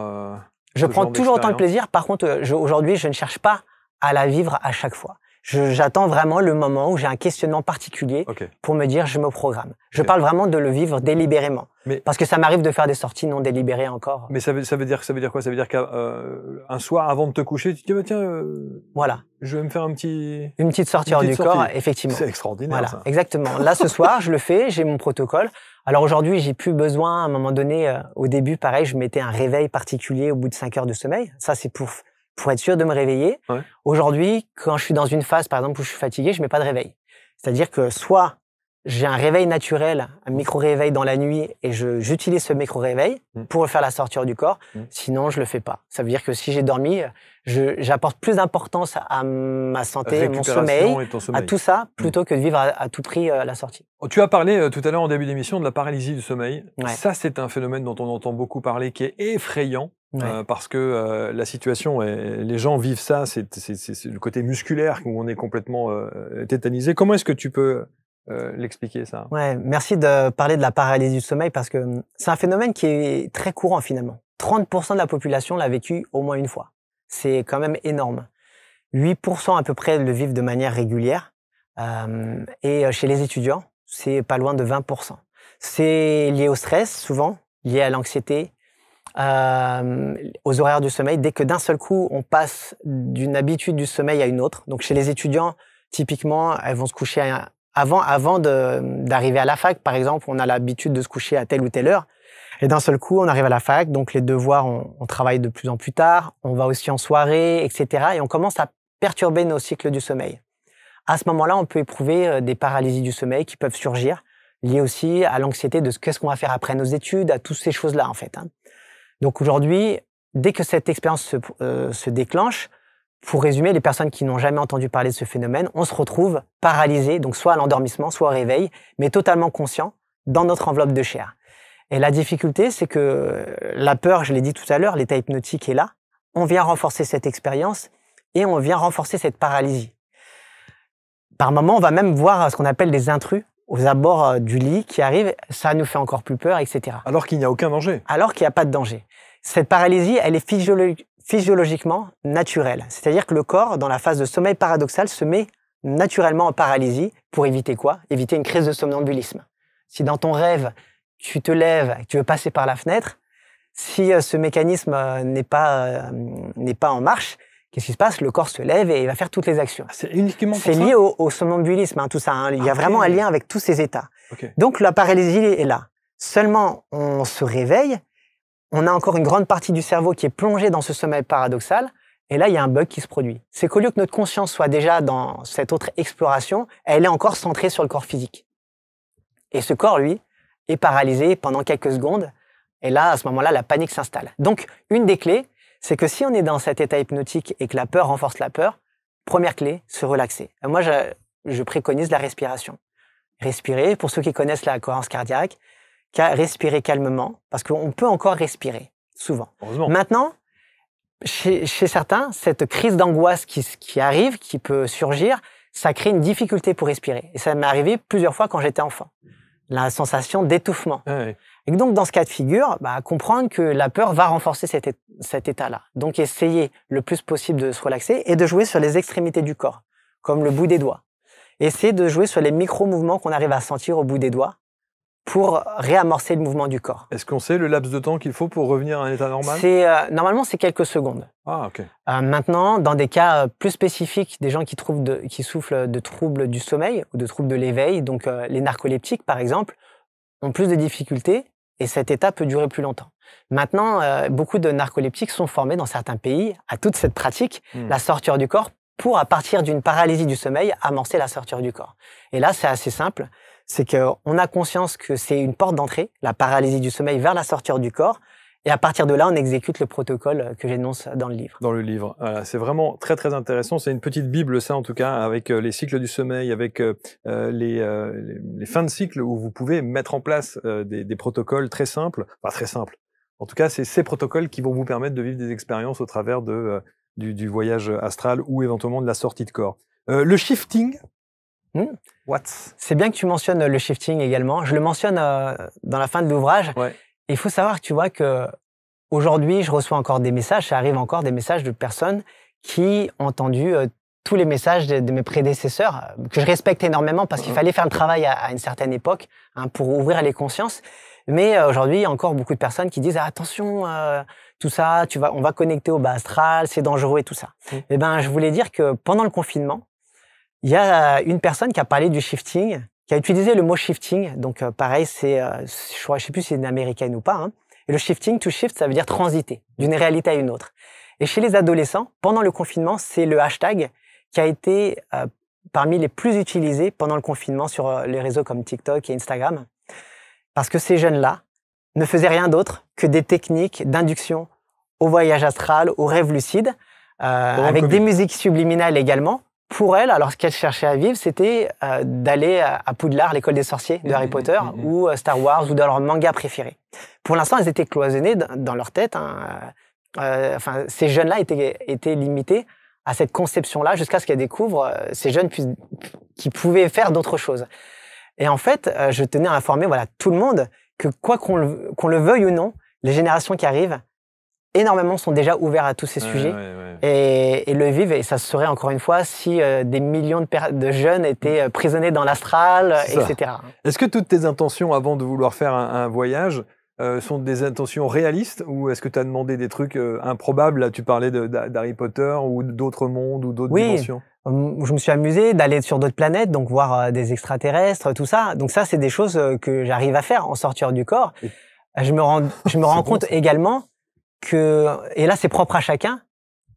Je prends toujours autant de plaisir. Par contre, aujourd'hui, je ne cherche pas à la vivre à chaque fois. J'attends vraiment le moment où j'ai un questionnement particulier pour me dire je me programme. Je parle vraiment de le vivre délibérément. Parce que ça m'arrive de faire des sorties non délibérées encore. Mais ça veut dire quoi? Ça veut dire qu'un soir, avant de te coucher, tu te dis tiens, voilà. Je vais me faire une petite sortie hors du corps, effectivement. C'est extraordinaire. Voilà, ça. Exactement. Là, ce soir, je le fais, j'ai mon protocole. Alors aujourd'hui, j'ai plus besoin. À un moment donné, au début, pareil, je mettais un réveil particulier au bout de 5 heures de sommeil. Ça, c'est pour être sûr de me réveiller. Aujourd'hui, quand je suis dans une phase, par exemple, où je suis fatigué, je mets pas de réveil. C'est-à-dire que soit j'ai un réveil naturel, un micro-réveil dans la nuit, et j'utilise ce micro-réveil pour faire la sortie du corps. Sinon, je le fais pas. Ça veut dire que si j'ai dormi, j'apporte plus d'importance à ma santé, mon sommeil, à tout ça, plutôt que de vivre à tout prix la sortie. Tu as parlé tout à l'heure en début d'émission de la paralysie du sommeil. Ça, c'est un phénomène dont on entend beaucoup parler, qui est effrayant. Parce que la situation, les gens vivent ça, c'est le côté musculaire où on est complètement tétanisé. Comment est-ce que tu peux l'expliquer, ça? Merci de parler de la paralysie du sommeil parce que c'est un phénomène qui est très courant finalement. 30% de la population l'a vécu au moins une fois. C'est quand même énorme. 8% à peu près le vivent de manière régulière. Et chez les étudiants, c'est pas loin de 20%. C'est lié au stress, souvent, lié à l'anxiété, aux horaires du sommeil. Dès que d'un seul coup, on passe d'une habitude du sommeil à une autre. Donc, chez les étudiants, typiquement, elles vont se coucher avant d'arriver à la fac, par exemple, on a l'habitude de se coucher à telle ou telle heure. Et d'un seul coup, on arrive à la fac, donc les devoirs, on travaille de plus en plus tard, on va aussi en soirée, etc. Et on commence à perturber nos cycles du sommeil. À ce moment-là, on peut éprouver des paralysies du sommeil qui peuvent surgir, liées aussi à l'anxiété de qu'est-ce qu'on va faire après nos études, à toutes ces choses-là, en fait. Donc aujourd'hui, dès que cette expérience se déclenche, pour résumer, les personnes qui n'ont jamais entendu parler de ce phénomène, on se retrouve paralysé, donc soit à l'endormissement, soit au réveil, mais totalement conscient dans notre enveloppe de chair. Et la difficulté, c'est que la peur, je l'ai dit tout à l'heure, l'état hypnotique est là. On vient renforcer cette expérience et on vient renforcer cette paralysie. Par moment, on va même voir ce qu'on appelle des intrus aux abords du lit qui arrive, ça nous fait encore plus peur, etc. Alors qu'il n'y a aucun danger. Alors qu'il n'y a pas de danger. Cette paralysie, elle est physiologiquement naturelle. C'est-à-dire que le corps, dans la phase de sommeil paradoxal, se met naturellement en paralysie pour éviter quoi? Éviter une crise de somnambulisme. Si dans ton rêve, tu te lèves, tu veux passer par la fenêtre, si ce mécanisme n'est pas en marche, qu'est-ce qui se passe? Le corps se lève et il va faire toutes les actions. C'est uniquement pour ça? C'est lié au somnambulisme, hein, tout ça. Hein. Il y a vraiment un lien avec tous ces états. Donc la paralysie est là. Seulement, on se réveille, on a encore une grande partie du cerveau qui est plongée dans ce sommeil paradoxal, et là, il y a un bug qui se produit. C'est qu'au lieu que notre conscience soit déjà dans cette autre exploration, elle est encore centrée sur le corps physique. Et ce corps, lui, est paralysé pendant quelques secondes, et là, à ce moment-là, la panique s'installe. Donc, une des clés, c'est que si on est dans cet état hypnotique et que la peur renforce la peur, première clé, se relaxer. Et moi, je préconise la respiration. Respirer, pour ceux qui connaissent la cohérence cardiaque, respirer calmement, parce qu'on peut encore respirer, souvent. Heureusement. Maintenant, chez certains, cette crise d'angoisse qui arrive, qui peut surgir, ça crée une difficulté pour respirer. Et ça m'est arrivé plusieurs fois quand j'étais enfant. La sensation d'étouffement. Ouais. Et donc, dans ce cas de figure, comprendre que la peur va renforcer cet état-là. Donc, essayer le plus possible de se relaxer et de jouer sur les extrémités du corps, comme le bout des doigts. Essayer de jouer sur les micro-mouvements qu'on arrive à sentir au bout des doigts pour réamorcer le mouvement du corps. Est-ce qu'on sait le laps de temps qu'il faut pour revenir à un état normal? Normalement, c'est quelques secondes. Ah, ok. Maintenant, dans des cas plus spécifiques, des gens qui souffrent de troubles du sommeil ou de troubles de l'éveil, donc les narcoleptiques par exemple, ont plus de difficultés et cet état peut durer plus longtemps. Maintenant, beaucoup de narcoleptiques sont formés dans certains pays à toute cette pratique, la sortie du corps, pour, à partir d'une paralysie du sommeil, amorcer la sortie du corps. Et là, c'est assez simple. C'est qu'on a conscience que c'est une porte d'entrée, la paralysie du sommeil vers la sortie du corps. Et à partir de là, on exécute le protocole que j'énonce dans le livre. Dans le livre. Voilà, c'est vraiment très, très intéressant. C'est une petite bible, ça, en tout cas, avec les cycles du sommeil, avec les fins de cycle où vous pouvez mettre en place des protocoles très simples. Enfin, très simples. En tout cas, c'est ces protocoles qui vont vous permettre de vivre des expériences au travers du voyage astral ou éventuellement de la sortie de corps. Le shifting. C'est bien que tu mentionnes le shifting également. Je le mentionne dans la fin de l'ouvrage. Ouais. Il faut savoir, tu vois, que aujourd'hui, je reçois encore des messages, ça arrive encore des messages de personnes qui ont entendu tous les messages de mes prédécesseurs, que je respecte énormément parce qu'il fallait faire le travail à une certaine époque pour ouvrir les consciences. Mais aujourd'hui, il y a encore beaucoup de personnes qui disent attention, tout ça, on va connecter au bas astral, c'est dangereux et tout ça. Eh ben, je voulais dire que pendant le confinement, il y a une personne qui a parlé du shifting, qui a utilisé le mot shifting. Donc, pareil, je sais plus si c'est une américaine ou pas. Hein. Et le shifting, to shift, ça veut dire transiter d'une réalité à une autre. Et chez les adolescents, pendant le confinement, c'est le hashtag qui a été parmi les plus utilisés pendant le confinement sur les réseaux comme TikTok et Instagram. Parce que ces jeunes-là ne faisaient rien d'autre que des techniques d'induction au voyage astral, au rêve lucide, avec des musiques subliminales également. Pour elle, alors ce qu'elle cherchait à vivre, c'était d'aller à Poudlard, l'école des sorciers de Harry Potter, ou Star Wars, ou dans leur manga préféré. Pour l'instant, elles étaient cloisonnées dans leur tête. Ces jeunes-là étaient limités à cette conception-là jusqu'à ce qu'elles découvrent ces jeunes qui pouvaient faire d'autres choses. Et en fait, je tenais à informer tout le monde que quoi qu'on le veuille ou non, les générations qui arrivent, énormément sont déjà ouverts à tous ces sujets et le vivent. Et ça se serait encore une fois si des millions de jeunes étaient prisonniers dans l'astral, etc. Est-ce que toutes tes intentions avant de vouloir faire un voyage sont des intentions réalistes ou est-ce que tu as demandé des trucs improbables? Là, tu parlais d'Harry Potter ou d'autres mondes ou d'autres dimensions. Je me suis amusé d'aller sur d'autres planètes, donc voir des extraterrestres, tout ça. Donc ça, c'est des choses que j'arrive à faire en sortir du corps. Je me rends compte également et là c'est propre à chacun,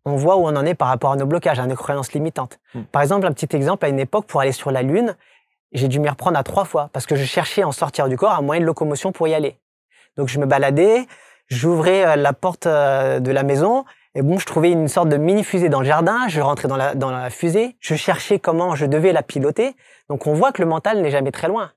on voit où on en est par rapport à nos blocages, à nos croyances limitantes. Par exemple, un petit exemple, à une époque, pour aller sur la Lune, j'ai dû m'y reprendre à 3 fois parce que je cherchais à en sortir du corps un moyen de locomotion pour y aller. Donc je me baladais, j'ouvrais la porte de la maison et je trouvais une sorte de mini-fusée dans le jardin, je rentrais dans la fusée, je cherchais comment je devais la piloter. Donc on voit que le mental n'est jamais très loin.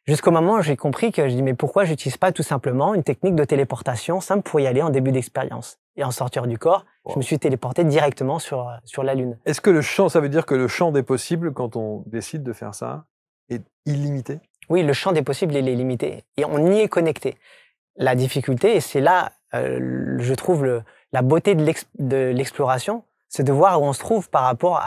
Jusqu'au moment où j'ai compris que je dis mais pourquoi j'utilise pas tout simplement une technique de téléportation simple pour y aller en début d'expérience et en sortir du corps. Je me suis téléporté directement sur la Lune. Est-ce que ça veut dire que le champ des possibles, quand on décide de faire ça, est illimité? Oui, le champ des possibles, il est limité. Et on y est connecté. La difficulté, et c'est là, je trouve, la beauté de l'exploration, c'est de voir où on se trouve par rapport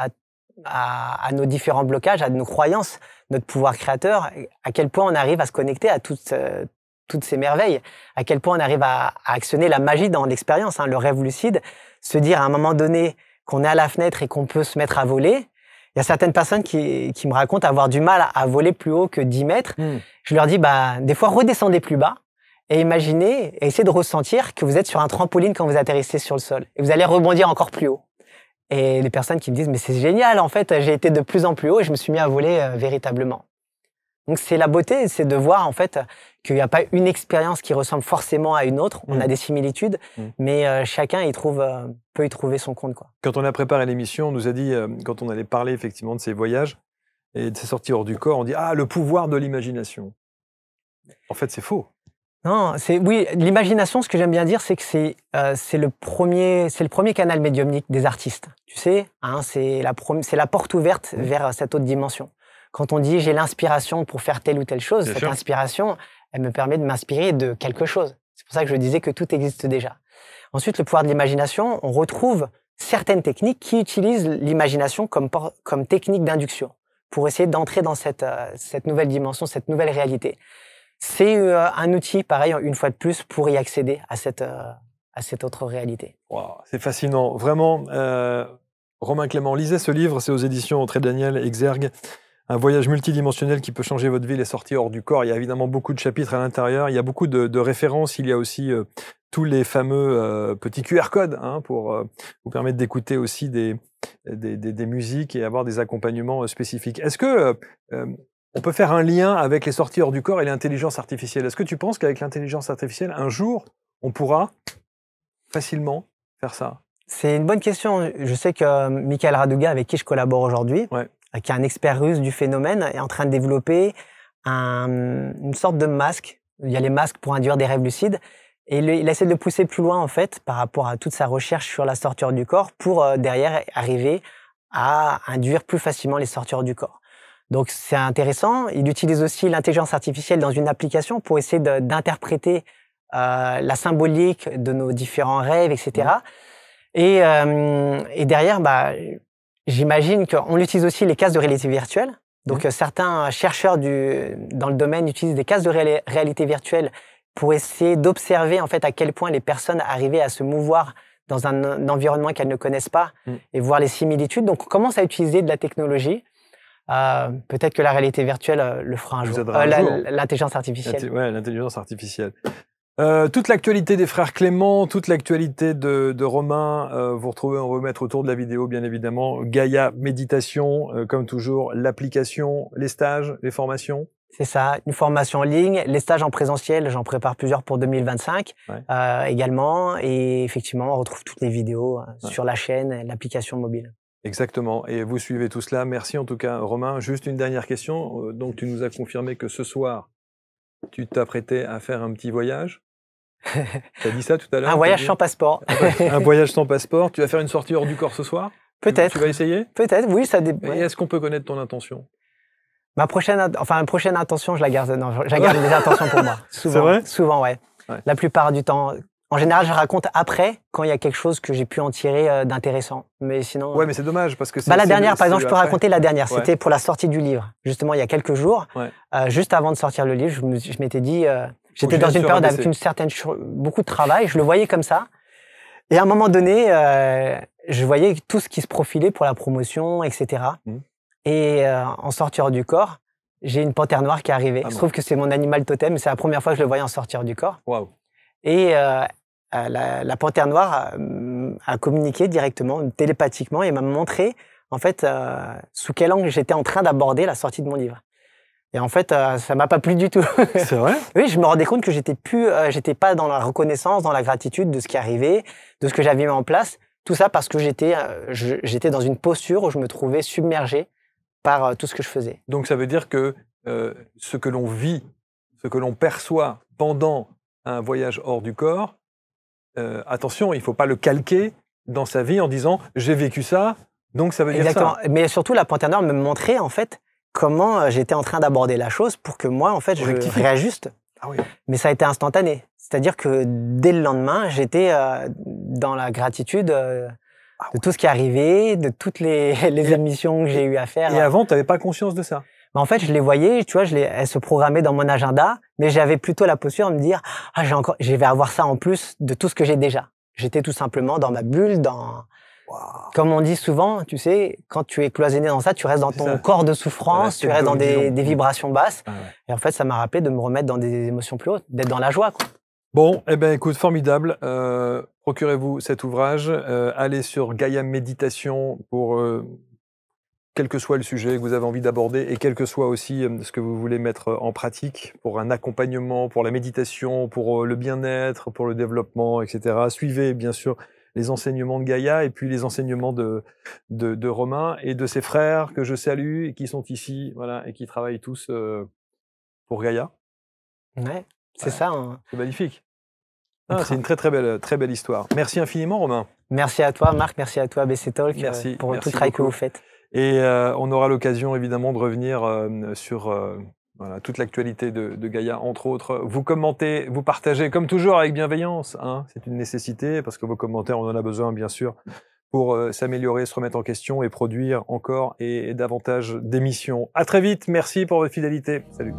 à nos différents blocages, à nos croyances, notre pouvoir créateur, à quel point on arrive à se connecter à toutes ces merveilles, à quel point on arrive à actionner la magie dans l'expérience, hein, le rêve lucide, se dire à un moment donné qu'on est à la fenêtre et qu'on peut se mettre à voler. Il y a certaines personnes qui me racontent avoir du mal à voler plus haut que 10 mètres. Je leur dis, des fois, redescendez plus bas et imaginez, et essayez de ressentir que vous êtes sur un trampoline quand vous atterrissez sur le sol. Et vous allez rebondir encore plus haut. Et les personnes qui me disent, mais c'est génial, en fait, j'ai été de plus en plus haut et je me suis mis à voler véritablement. Donc c'est la beauté, c'est de voir en fait qu'il n'y a pas une expérience qui ressemble forcément à une autre. On a des similitudes, mais chacun peut y trouver son compte, quoi. Quand on a préparé l'émission, on nous a dit, quand on allait parler effectivement de ces voyages et de ces sorties hors du corps, on dit « Ah, le pouvoir de l'imagination ». En fait, c'est faux. Non, oui, l'imagination, ce que j'aime bien dire, c'est que c'est le premier canal médiumnique des artistes. Tu sais, hein, c'est la porte ouverte vers cette autre dimension. Quand on dit j'ai l'inspiration pour faire telle ou telle chose, cette inspiration, elle me permet de m'inspirer de quelque chose. C'est pour ça que je disais que tout existe déjà. Ensuite, le pouvoir de l'imagination, on retrouve certaines techniques qui utilisent l'imagination comme technique d'induction pour essayer d'entrer dans cette nouvelle dimension, cette nouvelle réalité. C'est un outil, pareil, une fois de plus, pour y accéder à cette autre réalité. Wow, c'est fascinant. Vraiment, Romain Clément, lisez ce livre, c'est aux éditions Très Daniel Exergue. Un voyage multidimensionnel qui peut changer votre vie, les sorties hors du corps. Il y a évidemment beaucoup de chapitres à l'intérieur. Il y a beaucoup de références. Il y a aussi tous les fameux petits QR codes pour vous permettre d'écouter aussi des musiques et avoir des accompagnements spécifiques. Est-ce que on peut faire un lien avec les sorties hors du corps et l'intelligence artificielle? Est-ce que tu penses qu'avec l'intelligence artificielle, un jour, on pourra facilement faire ça? C'est une bonne question. Je sais que Michael Raduga, avec qui je collabore aujourd'hui, qui est un expert russe du phénomène, est en train de développer une sorte de masque. Il y a les masques pour induire des rêves lucides. Et il essaie de le pousser plus loin, en fait, par rapport à toute sa recherche sur la sortie hors du corps, pour derrière arriver à induire plus facilement les sorties hors du corps. Donc c'est intéressant. Il utilise aussi l'intelligence artificielle dans une application pour essayer d'interpréter la symbolique de nos différents rêves, etc. Et derrière, j'imagine qu'on utilise aussi les casques de réalité virtuelle. Donc certains chercheurs dans le domaine utilisent des casques de réalité virtuelle pour essayer d'observer en fait à quel point les personnes arrivaient à se mouvoir dans un environnement qu'elles ne connaissent pas et voir les similitudes. Donc on commence à utiliser de la technologie. Peut-être que la réalité virtuelle le fera un jour. L'intelligence artificielle. Ouais, l'intelligence artificielle. Toute l'actualité des frères Clément, toute l'actualité de Romain, vous retrouvez, on va mettre autour de la vidéo, bien évidemment. Gaïa Méditation, comme toujours, l'application, les stages, les formations. C'est ça, une formation en ligne, les stages en présentiel, j'en prépare plusieurs pour 2025 également. Et effectivement, on retrouve toutes les vidéos sur la chaîne, l'application mobile. Exactement, et vous suivez tout cela. Merci en tout cas, Romain. Juste une dernière question. Donc, tu nous as confirmé que ce soir, tu t'apprêtais à faire un petit voyage. Tu as dit ça tout à l'heure? Un voyage sans passeport. Un voyage sans passeport. Tu vas faire une sortie hors du corps ce soir? Peut-être. Tu vas essayer? Peut-être, oui. Et est-ce qu'on peut connaître ton intention? Ma prochaine intention, je la garde. Non, je la garde les intentions pour moi. Souvent, c'est vrai? Souvent, ouais. La plupart du temps. En général, je raconte après, quand il y a quelque chose que j'ai pu en tirer d'intéressant. Mais sinon. Ouais, mais c'est dommage parce que c'est. La dernière, par exemple, je peux raconter la dernière. C'était pour la sortie du livre. Justement, il y a quelques jours, juste avant de sortir le livre, je m'étais dit, j'étais dans une période avec beaucoup de travail. Je le voyais comme ça. Et à un moment donné, je voyais tout ce qui se profilait pour la promotion, etc. Et en sortir du corps, j'ai une panthère noire qui est arrivée. Il se trouve que c'est mon animal totem. C'est la première fois que je le voyais en sortir du corps. Waouh. Et la panthère noire a communiqué directement, télépathiquement, et m'a montré en fait sous quel angle j'étais en train d'aborder la sortie de mon livre. Et en fait, ça m'a pas plu du tout. C'est vrai? Oui, je me rendais compte que j'étais pas dans la reconnaissance, dans la gratitude de ce qui arrivait, de ce que j'avais mis en place. Tout ça parce que j'étais dans une posture où je me trouvais submergé par tout ce que je faisais. Donc ça veut dire que ce que l'on vit, ce que l'on perçoit pendant un voyage hors du corps, attention, il ne faut pas le calquer dans sa vie en disant « j'ai vécu ça, donc ça veut dire ça ». Exactement. Mais surtout, la panthère noire me montrait en fait comment j'étais en train d'aborder la chose pour que moi, en fait, je réajuste. Ah oui. Mais ça a été instantané. C'est-à-dire que dès le lendemain, j'étais dans la gratitude de tout ce qui arrivait, de toutes les émissions que j'ai eu à faire. Et avant, tu n'avais pas conscience de ça? En fait, je les voyais, tu vois, elles se programmaient dans mon agenda, mais j'avais plutôt la posture de me dire, ah, je vais avoir ça en plus de tout ce que j'ai déjà. J'étais tout simplement dans ma bulle, comme on dit souvent, tu sais, quand tu es cloisonné dans ça, tu restes dans ton corps de souffrance, tu restes dans des vibrations basses. Ah ouais. Et en fait, ça m'a rappelé de me remettre dans des émotions plus hautes, d'être dans la joie, quoi. Bon, eh ben, écoute, formidable. Procurez-vous cet ouvrage. Allez sur Gaïa Méditation pour quel que soit le sujet que vous avez envie d'aborder et quel que soit aussi ce que vous voulez mettre en pratique pour un accompagnement, pour la méditation, pour le bien-être, pour le développement, etc. Suivez bien sûr les enseignements de Gaïa et puis les enseignements de Romain et de ses frères que je salue et qui sont ici, voilà, et qui travaillent tous pour Gaïa. Ouais, c'est ça. Hein. C'est magnifique. C'est une très belle histoire. Merci infiniment, Romain. Merci à toi, Marc. Merci à toi, BC Talk, pour tout le travail que vous faites. Et on aura l'occasion évidemment de revenir sur voilà, toute l'actualité de Gaïa, entre autres. Vous commentez, vous partagez comme toujours avec bienveillance. Hein, c'est une nécessité parce que vos commentaires, on en a besoin bien sûr pour s'améliorer, se remettre en question et produire encore et davantage d'émissions. À très vite. Merci pour votre fidélité. Salut.